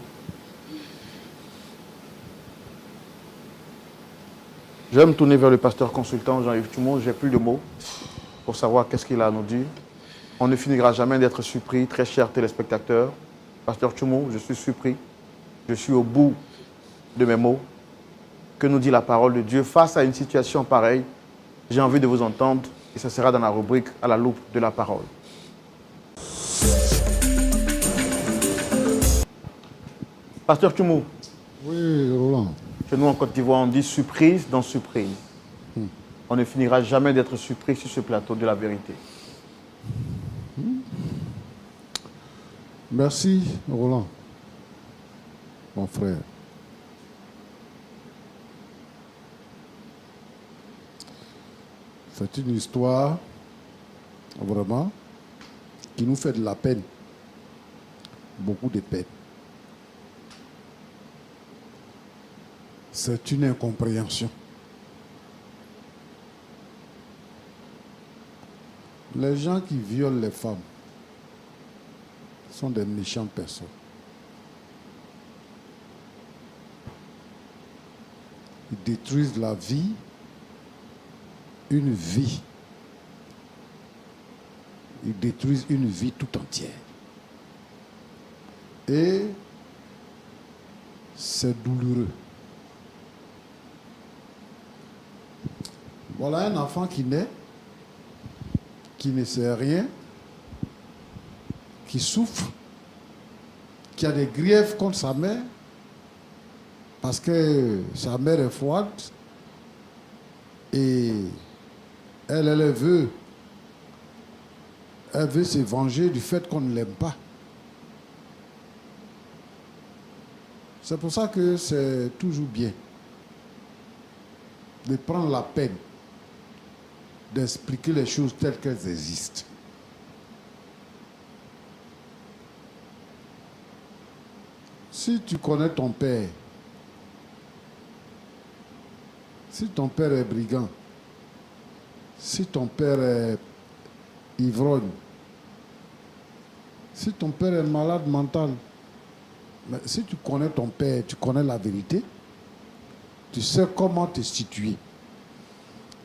Je vais me tourner vers le pasteur consultant Jean-Yves Toumon. J'ai plus de mots pour savoir qu'est-ce qu'il a à nous dire. On ne finira jamais d'être surpris, très chers téléspectateurs. Pasteur Toumon, je suis surpris. Je suis au bout de mes mots. Que nous dit la parole de Dieu face à une situation pareille? J'ai envie de vous entendre et ça sera dans la rubrique à la loupe de la parole. Pasteur Toumou. Oui, Roland. Chez nous en Côte d'Ivoire, on dit surprise dans surprise. On ne finira jamais d'être surpris sur ce plateau de la vérité. Merci, Roland, mon frère. C'est une histoire, vraiment, qui nous fait de la peine. Beaucoup de peine. C'est une incompréhension. Les gens qui violent les femmes sont des méchantes personnes. Ils détruisent la vie, une vie. Ils détruisent une vie tout entière. Et c'est douloureux. Voilà un enfant qui naît, qui ne sait rien, qui souffre, qui a des griefs contre sa mère, parce que sa mère est froide et elle veut se venger du fait qu'on ne l'aime pas. C'est pour ça que c'est toujours bien de prendre la peine d'expliquer les choses telles qu'elles existent. Si tu connais ton père, si ton père est brigand, si ton père est ivrogne, si ton père est malade mental, mais si tu connais ton père, tu connais la vérité, tu sais comment te situer.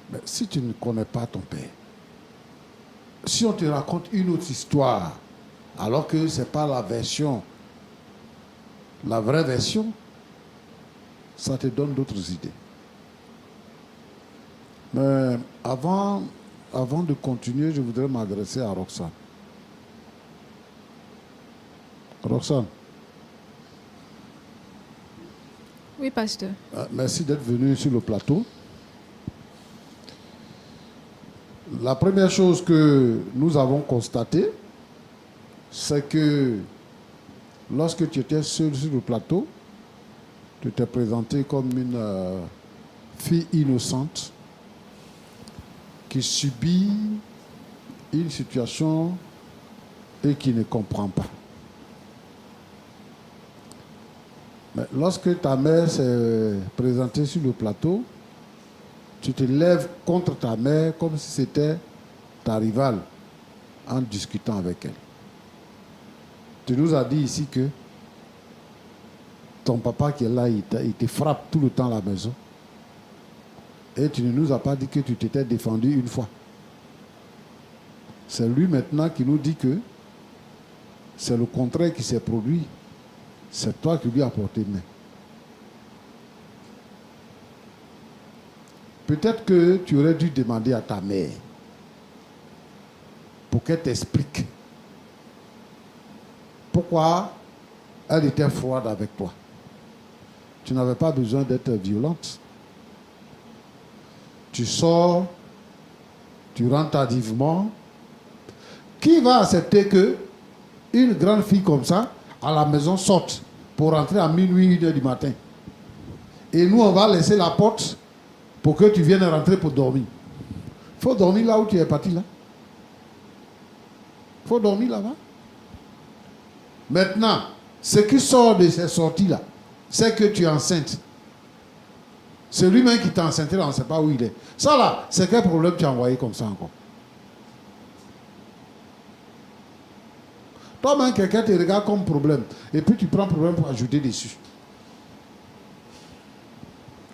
Mais si tu ne connais pas ton père, si on te raconte une autre histoire, alors que ce n'est pas la version, la vraie version, ça te donne d'autres idées. Mais avant de continuer, je voudrais m'adresser à Roxane. Roxane. Oui, pasteur. Merci d'être venu sur le plateau. La première chose que nous avons constatée, c'est que lorsque tu étais seul sur le plateau, tu t'es présenté comme une fille innocente qui subit une situation et qui ne comprend pas. Mais lorsque ta mère s'est présentée sur le plateau, tu te lèves contre ta mère comme si c'était ta rivale en discutant avec elle. Tu nous as dit ici que ton papa qui est là, il te frappe tout le temps à la maison. Et tu ne nous as pas dit que tu t'étais défendu une fois. C'est lui maintenant qui nous dit que c'est le contraire qui s'est produit. C'est toi qui lui as porté main. Peut-être que tu aurais dû demander à ta mère pour qu'elle t'explique pourquoi elle était froide avec toi. Tu n'avais pas besoin d'être violente. Tu sors, tu rentres tardivement. Qui va accepter que une grande fille comme ça, à la maison, sorte pour rentrer à minuit, 1h du matin? Et nous, on va laisser la porte pour que tu viennes rentrer pour dormir. Il faut dormir là où tu es parti, là. Il faut dormir là-bas. Maintenant, ce qui sort de ces sorties-là, c'est que tu es enceinte. C'est lui-même qui t'a enceinté, là, on ne sait pas où il est. Ça, là, c'est quel problème tu as envoyé comme ça encore? Toi-même, quelqu'un te regarde comme problème, et puis tu prends problème pour ajouter dessus.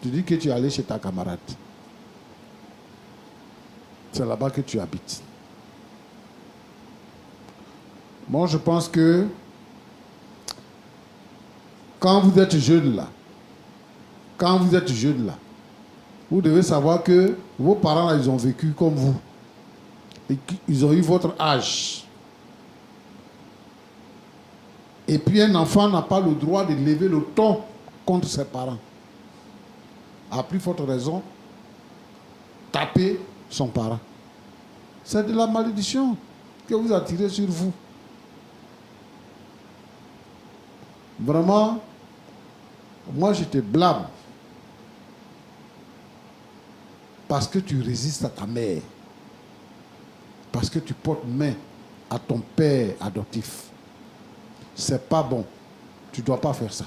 Tu dis que tu es allé chez ta camarade. C'est là-bas que tu habites. Moi, je pense que quand vous êtes jeune là, vous devez savoir que vos parents là, ils ont vécu comme vous. Et ils ont eu votre âge. Et puis un enfant n'a pas le droit de lever le ton contre ses parents. À plus forte raison, taper son parent. C'est de la malédiction que vous attirez sur vous. Vraiment, moi je te blâme parce que tu résistes à ta mère, parce que tu portes main à ton père adoptif. C'est pas bon. Tu ne dois pas faire ça.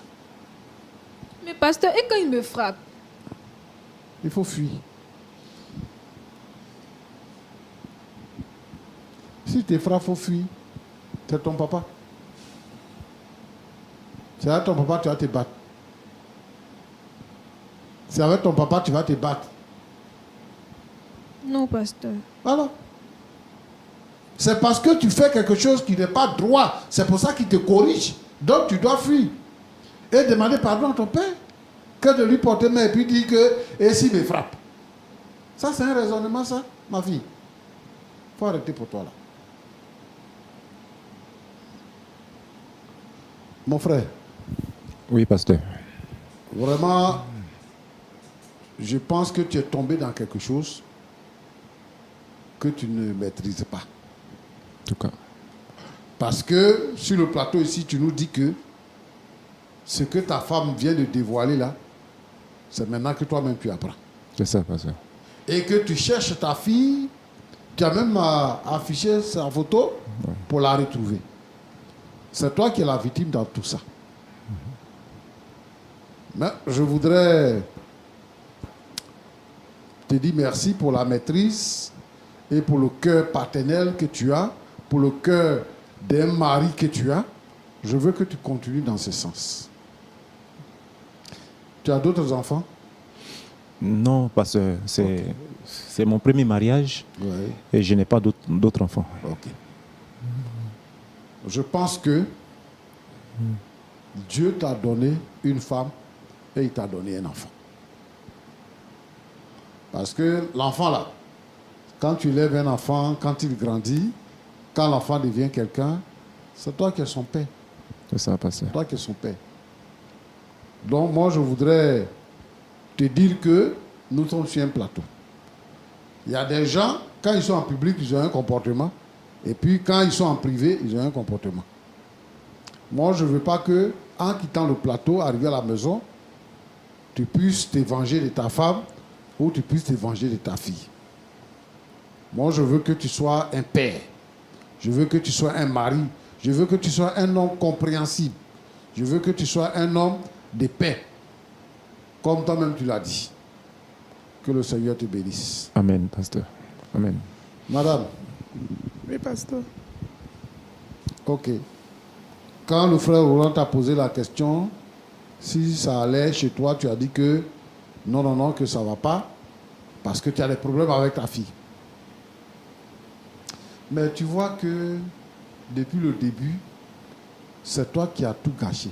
Mais pasteur, et quand il me frappe? Il faut fuir. Si tu frappes, il faut fuir. C'est ton papa. C'est avec ton papa tu vas te battre. C'est avec ton papa tu vas te battre. Non, pasteur. Voilà. C'est parce que tu fais quelque chose qui n'est pas droit. C'est pour ça qu'il te corrige. Donc tu dois fuir. Et demander pardon à ton père. Que de lui porter main et puis dire que et s'il me frappe. Ça c'est un raisonnement ça, ma fille. Il faut arrêter pour toi là. Mon frère. Oui, pasteur. Vraiment, je pense que tu es tombé dans quelque chose que tu ne maîtrises pas. En tout cas. Parce que sur le plateau ici, tu nous dis que ce que ta femme vient de dévoiler là, c'est maintenant que toi-même tu apprends. C'est ça, pasteur. Et que tu cherches ta fille, tu as même affiché sa photo pour la retrouver. C'est toi qui es la victime dans tout ça. Mais je voudrais te dire merci pour la maîtrise et pour le cœur paternel que tu as, pour le cœur d'un mari que tu as. Je veux que tu continues dans ce sens. Tu as d'autres enfants? Non, pasteur. C'est mon premier mariage. Oui. Et je n'ai pas d'autres enfants. Ok. Je pense que Dieu t'a donné une femme et il t'a donné un enfant. Parce que l'enfant là, quand tu lèves un enfant, quand il grandit, quand l'enfant devient quelqu'un, c'est toi qui es son père. C'est ça, pasteur. C'est toi qui es son père. Donc moi je voudrais te dire que nous sommes sur un plateau. Il y a des gens, quand ils sont en public, ils ont un comportement. Et puis quand ils sont en privé, ils ont un comportement. Moi je ne veux pas que, en quittant le plateau, arrivé à la maison, tu puisses te venger de ta femme ou tu puisses te venger de ta fille. Moi, je veux que tu sois un père. Je veux que tu sois un mari. Je veux que tu sois un homme compréhensible. Je veux que tu sois un homme de paix. Comme toi-même tu l'as dit. Que le Seigneur te bénisse. Amen, pasteur. Amen. Madame. Oui, pasteur. Ok. Quand le frère Roland t'a posé la question, si ça allait chez toi, tu as dit que non, que ça ne va pas, parce que tu as des problèmes avec ta fille. Mais tu vois que depuis le début, c'est toi qui as tout gâché.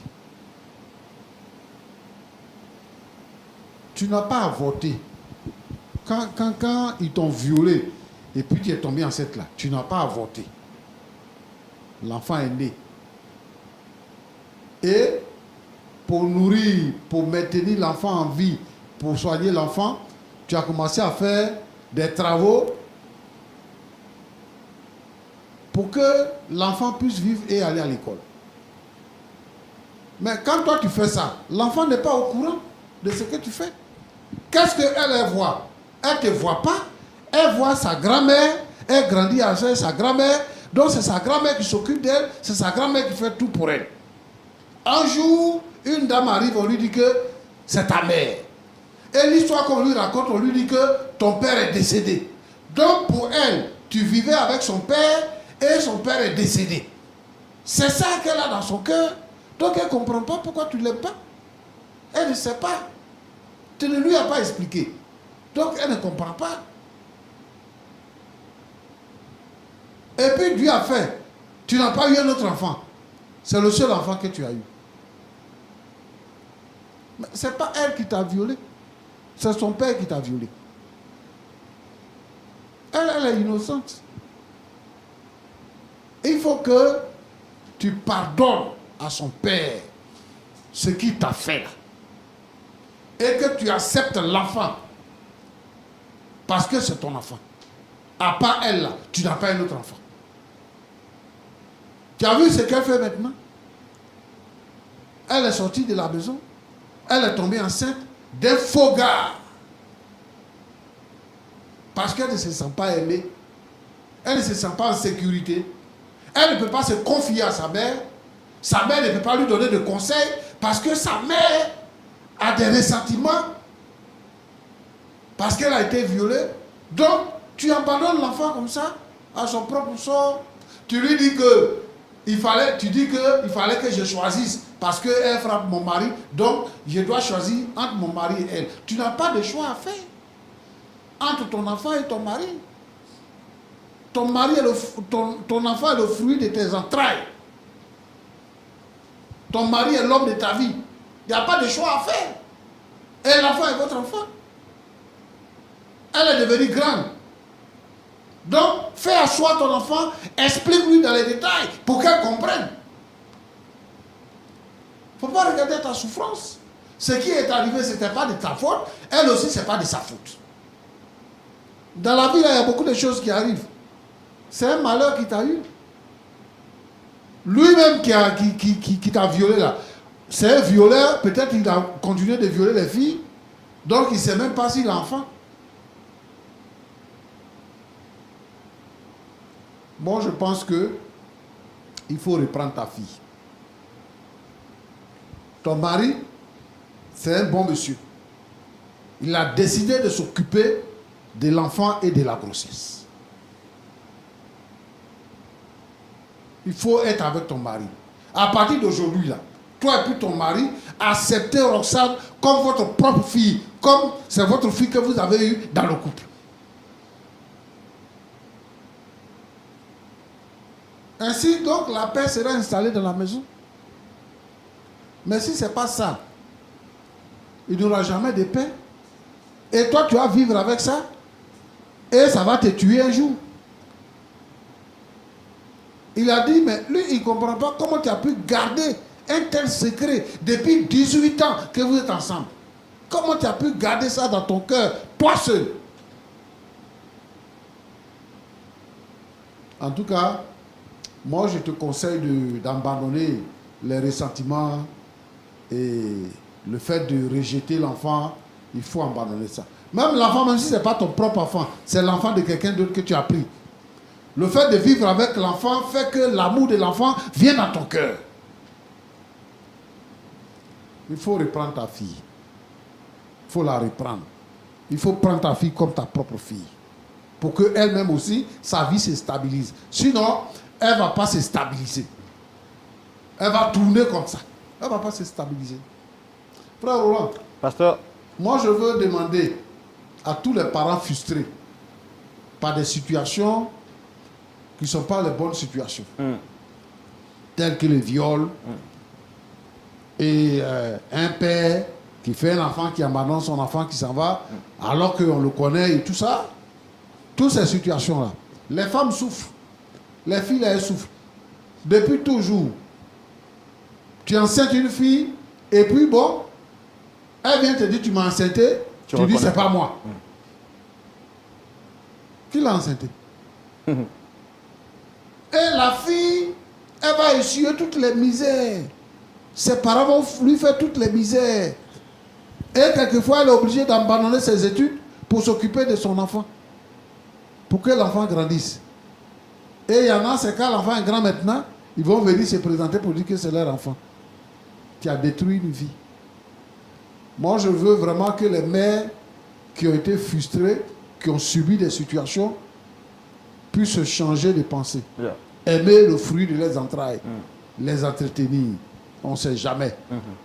Tu n'as pas à voter. Quand ils t'ont violé et puis tu es tombé enceinte là, tu n'as pas à voter. L'enfant est né. Et pour nourrir, pour maintenir l'enfant en vie, pour soigner l'enfant, tu as commencé à faire des travaux pour que l'enfant puisse vivre et aller à l'école. Mais quand toi tu fais ça, l'enfant n'est pas au courant de ce que tu fais. Qu'est-ce qu'elle voit? Elle ne te voit pas. Elle voit sa grand-mère, elle grandit avec sa grand-mère, donc c'est sa grand-mère qui s'occupe d'elle, c'est sa grand-mère qui fait tout pour elle. Un jour, une dame arrive, on lui dit que c'est ta mère. Et l'histoire qu'on lui raconte, on lui dit que ton père est décédé. Donc pour elle, tu vivais avec son père et son père est décédé. C'est ça qu'elle a dans son cœur. Donc elle ne comprend pas pourquoi tu ne l'aimes pas. Elle ne sait pas. Tu ne lui as pas expliqué. Donc elle ne comprend pas. Et puis Dieu a fait. Tu n'as pas eu un autre enfant. C'est le seul enfant que tu as eu. Mais ce n'est pas elle qui t'a violé. C'est son père qui t'a violé. Elle est innocente. Il faut que tu pardonnes à son père ce qu'il t'a fait. Et que tu acceptes l'enfant. Parce que c'est ton enfant. À part elle, là, tu n'as pas un autre enfant. Tu as vu ce qu'elle fait maintenant? Elle est sortie de la maison. Elle est tombée enceinte d'un faux gars. Parce qu'elle ne se sent pas aimée. Elle ne se sent pas en sécurité. Elle ne peut pas se confier à sa mère. Sa mère ne peut pas lui donner de conseils parce que sa mère a des ressentiments. Parce qu'elle a été violée. Donc, tu abandonnes l'enfant comme ça, à son propre sort. Tu lui dis que il fallait que je choisisse parce qu'elle frappe mon mari. Donc, je dois choisir entre mon mari et elle. Tu n'as pas de choix à faire entre ton enfant et ton mari. Ton mari ton enfant est le fruit de tes entrailles. Ton mari est l'homme de ta vie. Il n'y a pas de choix à faire. Et l'enfant est votre enfant. Elle est devenue grande. Donc, fais asseoir ton enfant, explique-lui dans les détails pour qu'elle comprenne. Il ne faut pas regarder ta souffrance. Ce qui est arrivé, ce n'était pas de ta faute. Elle aussi, ce n'est pas de sa faute. Dans la vie, là, il y a beaucoup de choses qui arrivent. C'est un malheur qui t'a eu. Lui-même qui t'a violé là, c'est un violeur, peut-être qu'il a continué de violer les filles, donc il ne sait même pas s'il a enfant. Moi, je pense que il faut reprendre ta fille. Ton mari, c'est un bon monsieur. Il a décidé de s'occuper de l'enfant et de la grossesse. Il faut être avec ton mari. À partir d'aujourd'hui, là, toi et puis ton mari, acceptez Roxane comme votre propre fille, comme c'est votre fille que vous avez eue dans le couple. Ainsi, donc, la paix sera installée dans la maison. Mais si ce n'est pas ça, il n'y aura jamais de paix. Et toi, tu vas vivre avec ça. Et ça va te tuer un jour. Il a dit, mais lui, il ne comprend pas comment tu as pu garder un tel secret depuis 18 ans que vous êtes ensemble. Comment tu as pu garder ça dans ton cœur, toi seul? En tout cas, moi, je te conseille d'abandonner les ressentiments et le fait de rejeter l'enfant Il faut abandonner ça. Même l'enfant, même si ce n'est pas ton propre enfant, c'est l'enfant de quelqu'un d'autre que tu as pris. Le fait de vivre avec l'enfant fait que l'amour de l'enfant vient dans ton cœur. Il faut reprendre ta fille. Il faut la reprendre. Il faut prendre ta fille comme ta propre fille. Pour qu'elle-même aussi, sa vie se stabilise. Sinon, elle ne va pas se stabiliser. Elle va tourner comme ça. Elle ne va pas se stabiliser. Frère Roland, Pasteur, moi je veux demander à tous les parents frustrés par des situations qui ne sont pas les bonnes situations, telles que le viol, et un père qui fait un enfant qui abandonne son enfant qui s'en va, alors qu'on le connaît et tout ça. Toutes ces situations-là, les femmes souffrent, les filles elles souffrent. Depuis toujours, tu enceintes une fille, et puis bon, elle vient te dire tu m'as enceinté, tu dis c'est pas moi. Qui l'a enceinté? Et la fille, elle va essuyer toutes les misères. Ses parents vont lui faire toutes les misères. Et quelquefois, elle est obligée d'abandonner ses études pour s'occuper de son enfant. Pour que l'enfant grandisse. Et il y en a, c'est quand l'enfant est grand maintenant, ils vont venir se présenter pour dire que c'est leur enfant. Tu as détruit une vie. Moi, je veux vraiment que les mères qui ont été frustrées, qui ont subi des situations, puissent changer de pensée. Yeah. Aimer le fruit de leurs entrailles. Les entretenir. On ne sait jamais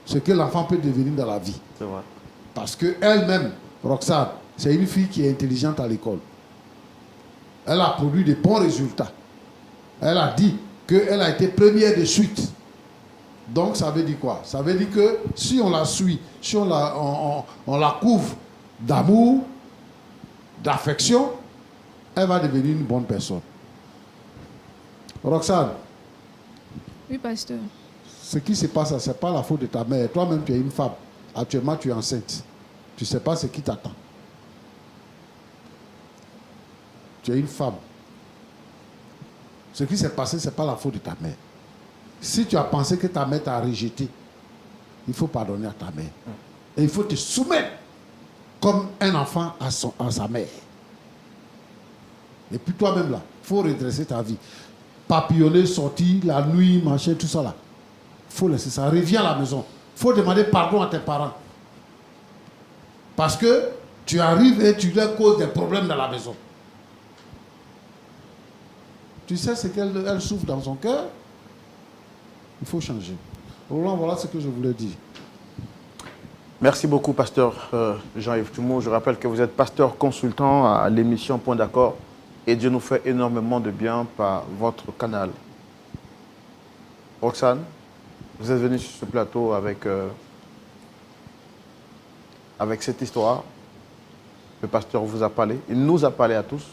ce que l'enfant peut devenir dans la vie. C'est vrai. Parce qu'elle-même, Roxane, c'est une fille qui est intelligente à l'école. Elle a produit de bons résultats. Elle a dit qu'elle a été première de suite. Donc ça veut dire quoi? Ça veut dire que si on la suit, si on la couvre d'amour, d'affection, elle va devenir une bonne personne. Roxane, Oui, pasteur. ce qui se passe, ce n'est pas la faute de ta mère. Toi-même, tu es une femme. Actuellement, tu es enceinte. Tu ne sais pas ce qui t'attend. Tu es une femme. Ce qui s'est passé, ce n'est pas la faute de ta mère. Si tu as pensé que ta mère t'a rejeté, il faut pardonner à ta mère. Et il faut te soumettre comme un enfant à sa mère. Et puis toi-même là, il faut redresser ta vie. Papillonner, sortir, la nuit, machin, tout ça là. Il faut laisser ça. Reviens à la maison. Il faut demander pardon à tes parents. Parce que tu arrives et tu leur causes des problèmes dans la maison. Tu sais ce qu'elle souffre dans son cœur? Il faut changer. Roland, voilà ce que je voulais dire. Merci beaucoup, pasteur Jean-Yves Tumo. Je rappelle que vous êtes pasteur consultant à l'émission Point d'accord et Dieu nous fait énormément de bien par votre canal. Roxane, vous êtes venue sur ce plateau avec cette histoire. Le pasteur vous a parlé, il nous a parlé à tous.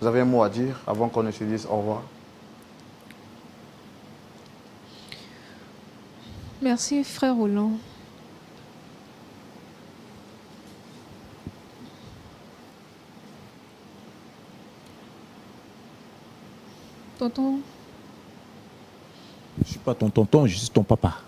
Vous avez un mot à dire avant qu'on ne se dise au revoir? Merci, frère Roland. Tonton, Je ne suis pas ton tonton, je suis ton papa.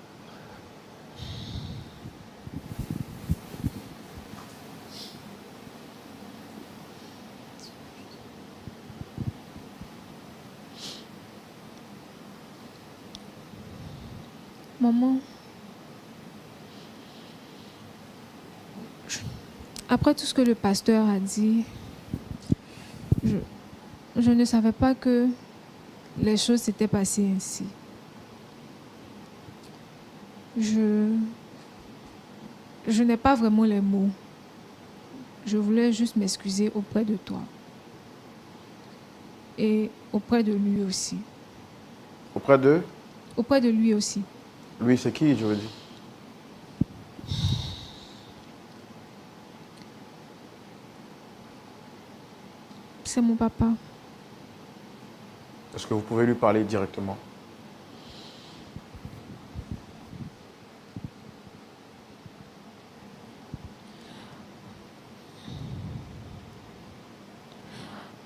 maman, après tout ce que le pasteur a dit, je ne savais pas que les choses s'étaient passées ainsi. Je n'ai pas vraiment les mots. Je voulais juste m'excuser auprès de toi. Et auprès de lui aussi. Auprès de? Auprès de lui aussi. Lui, c'est qui, je veux dire? C'est mon papa. Est-ce que vous pouvez lui parler directement?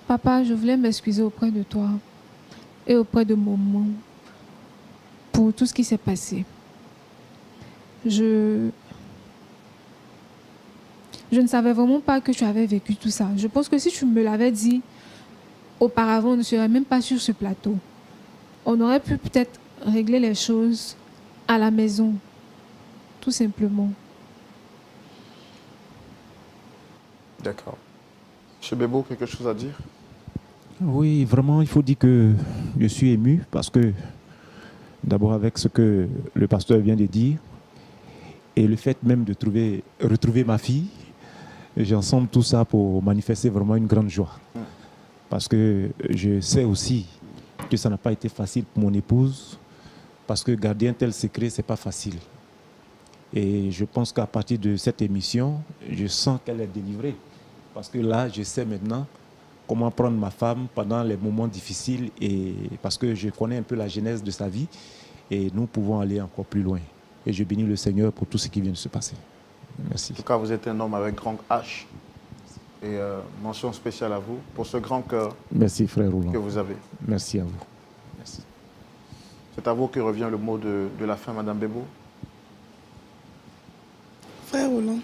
Papa, je voulais m'excuser auprès de toi et auprès de maman pour tout ce qui s'est passé. Je Je ne savais vraiment pas que tu avais vécu tout ça. Je pense que si tu me l'avais dit auparavant, on ne serait même pas sur ce plateau. On aurait pu peut-être régler les choses à la maison, tout simplement. D'accord. Monsieur Bebo, quelque chose à dire? Oui, vraiment, il faut dire que je suis ému parce que, d'abord avec ce que le pasteur vient de dire, et le fait même de retrouver ma fille, j'ensemble tout ça pour manifester vraiment une grande joie. Parce que je sais aussi que ça n'a pas été facile pour mon épouse, parce que garder un tel secret, ce n'est pas facile. Et je pense qu'à partir de cette émission, je sens qu'elle est délivrée. Parce que là, je sais maintenant comment prendre ma femme pendant les moments difficiles, et parce que je connais un peu la genèse de sa vie, et nous pouvons aller encore plus loin. Et je bénis le Seigneur pour tout ce qui vient de se passer. Merci. En tout cas, vous êtes un homme avec grand H. Et mention spéciale à vous pour ce grand cœur. Merci, frère Roland. Que vous avez. Merci à vous. Merci. C'est à vous que revient le mot de la fin, Madame Bebo. Frère Roland,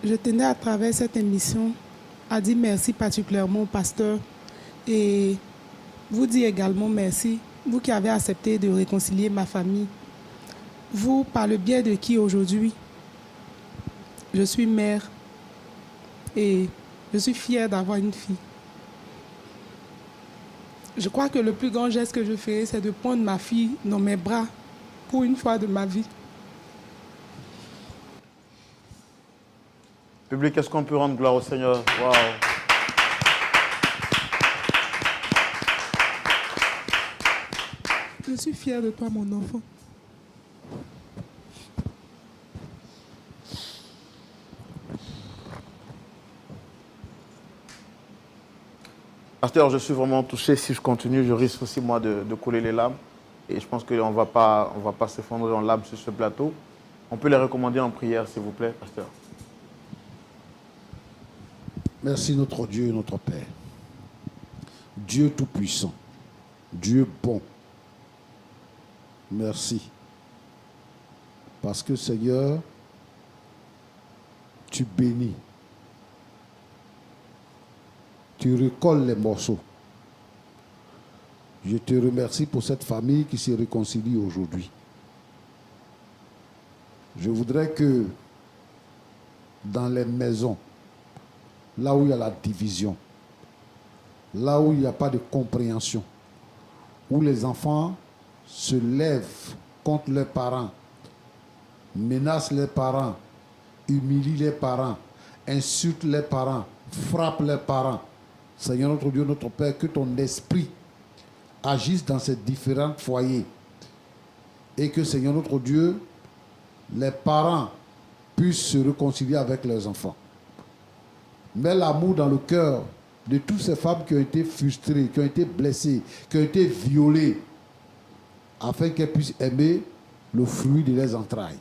je tenais à travers cette émission à dire merci particulièrement au pasteur et vous dire également merci, vous qui avez accepté de réconcilier ma famille. Vous, par le biais de qui aujourd'hui, je suis mère et je suis fière d'avoir une fille. Je crois que le plus grand geste que je ferai, c'est de prendre ma fille dans mes bras pour une fois de ma vie. Public, est-ce qu'on peut rendre gloire au Seigneur? Waouh! Je suis fière de toi, mon enfant. Pasteur, je suis vraiment touché. Si je continue, je risque aussi, moi, de couler les larmes. Et je pense qu'on ne va pas s'effondrer en larmes sur ce plateau. On peut les recommander en prière, s'il vous plaît, pasteur. Merci notre Dieu et notre Père. Dieu tout-puissant. Dieu bon. Merci. Parce que Seigneur, tu bénis. Tu recolles les morceaux. Je te remercie pour cette famille qui se réconcilie aujourd'hui. Je voudrais que dans les maisons, là où il y a la division, là où il n'y a pas de compréhension, où les enfants se lèvent contre leurs parents, menacent les parents, humilient les parents, insultent les parents, frappent les parents. Seigneur notre Dieu, notre Père, que ton esprit agisse dans ces différents foyers et que, Seigneur notre Dieu, les parents puissent se réconcilier avec leurs enfants. Mets l'amour dans le cœur de toutes ces femmes qui ont été frustrées, qui ont été blessées, qui ont été violées, afin qu'elles puissent aimer le fruit de leurs entrailles.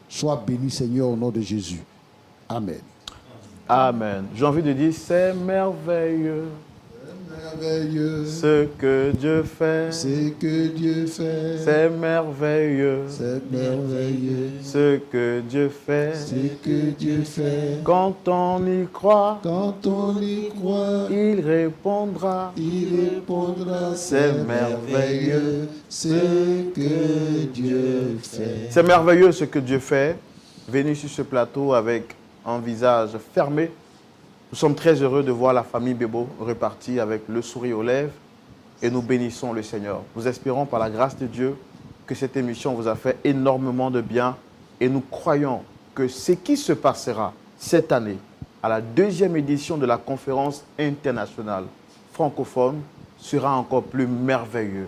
Sois béni, Seigneur, au nom de Jésus. Amen. Amen. J'ai envie de dire, c'est merveilleux. Merveilleux. Ce que Dieu fait. Ce que Dieu fait. C'est merveilleux. C'est merveilleux. Ce que Dieu fait. Ce que Dieu fait. Quand on y croit. Quand on y croit. Il répondra. Il répondra. C'est merveilleux. Ce que Dieu fait. C'est merveilleux ce que Dieu fait. Venu sur ce plateau avec un visage fermé. Nous sommes très heureux de voir la famille Bebo repartie avec le sourire aux lèvres et nous bénissons le Seigneur. Nous espérons par la grâce de Dieu que cette émission vous a fait énormément de bien et nous croyons que ce qui se passera cette année à la 2e édition de la conférence internationale francophone sera encore plus merveilleux.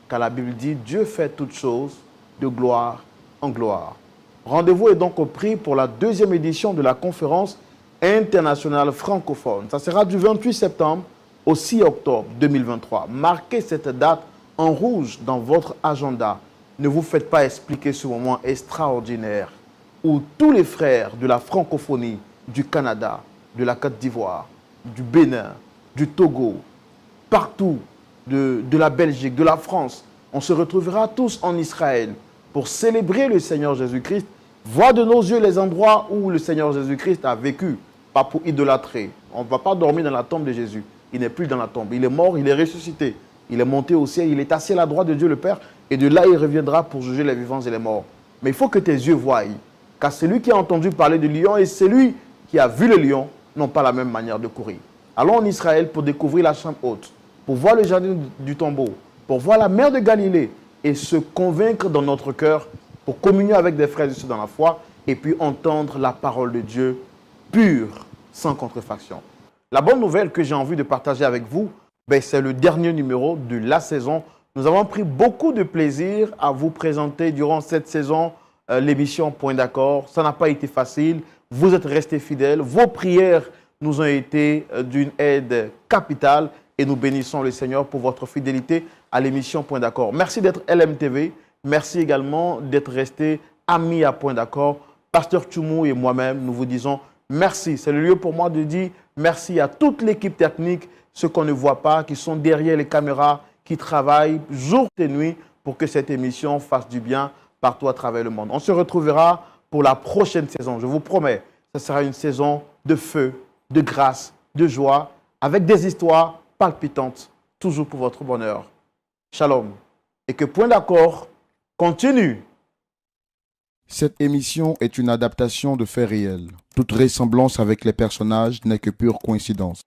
Car la Bible dit, Dieu fait toutes choses de gloire en gloire. Rendez-vous est donc au prix pour la 2e édition de la conférence internationale francophone. Ça sera du 28 septembre au 6 octobre 2023. Marquez cette date en rouge dans votre agenda. Ne vous faites pas expliquer ce moment extraordinaire où tous les frères de la francophonie du Canada, de la Côte d'Ivoire, du Bénin, du Togo, partout, de la Belgique, de la France, on se retrouvera tous en Israël pour célébrer le Seigneur Jésus-Christ. Voir de nos yeux les endroits où le Seigneur Jésus-Christ a vécu, pas pour idolâtrer. On ne va pas dormir dans la tombe de Jésus. Il n'est plus dans la tombe. Il est mort, il est ressuscité. Il est monté au ciel, il est assis à la droite de Dieu le Père. Et de là, il reviendra pour juger les vivants et les morts. Mais il faut que tes yeux voient. Car celui qui a entendu parler du lion et celui qui a vu le lion n'ont pas la même manière de courir. Allons en Israël pour découvrir la chambre haute, pour voir le jardin du tombeau, pour voir la mer de Galilée et se convaincre dans notre cœur pour communier avec des frères et sœurs dans la foi et puis entendre la parole de Dieu pure, sans contrefaction. La bonne nouvelle que j'ai envie de partager avec vous, c'est le dernier numéro de la saison. Nous avons pris beaucoup de plaisir à vous présenter durant cette saison l'émission Point d'accord. Ça n'a pas été facile. Vous êtes restés fidèles. Vos prières nous ont été d'une aide capitale et nous bénissons le Seigneur pour votre fidélité à l'émission Point d'accord. Merci d'être LMTV. Merci également d'être restés amis à Point d'accord. Pasteur Tchoumou et moi-même, nous vous disons merci. C'est le lieu pour moi de dire merci à toute l'équipe technique, ceux qu'on ne voit pas, qui sont derrière les caméras, qui travaillent jour et nuit pour que cette émission fasse du bien partout à travers le monde. On se retrouvera pour la prochaine saison. Je vous promets, ce sera une saison de feu, de grâce, de joie, avec des histoires palpitantes, toujours pour votre bonheur. Shalom. Et que Point d'accord continue. Cette émission est une adaptation de faits réels. Toute ressemblance avec les personnages n'est que pure coïncidence.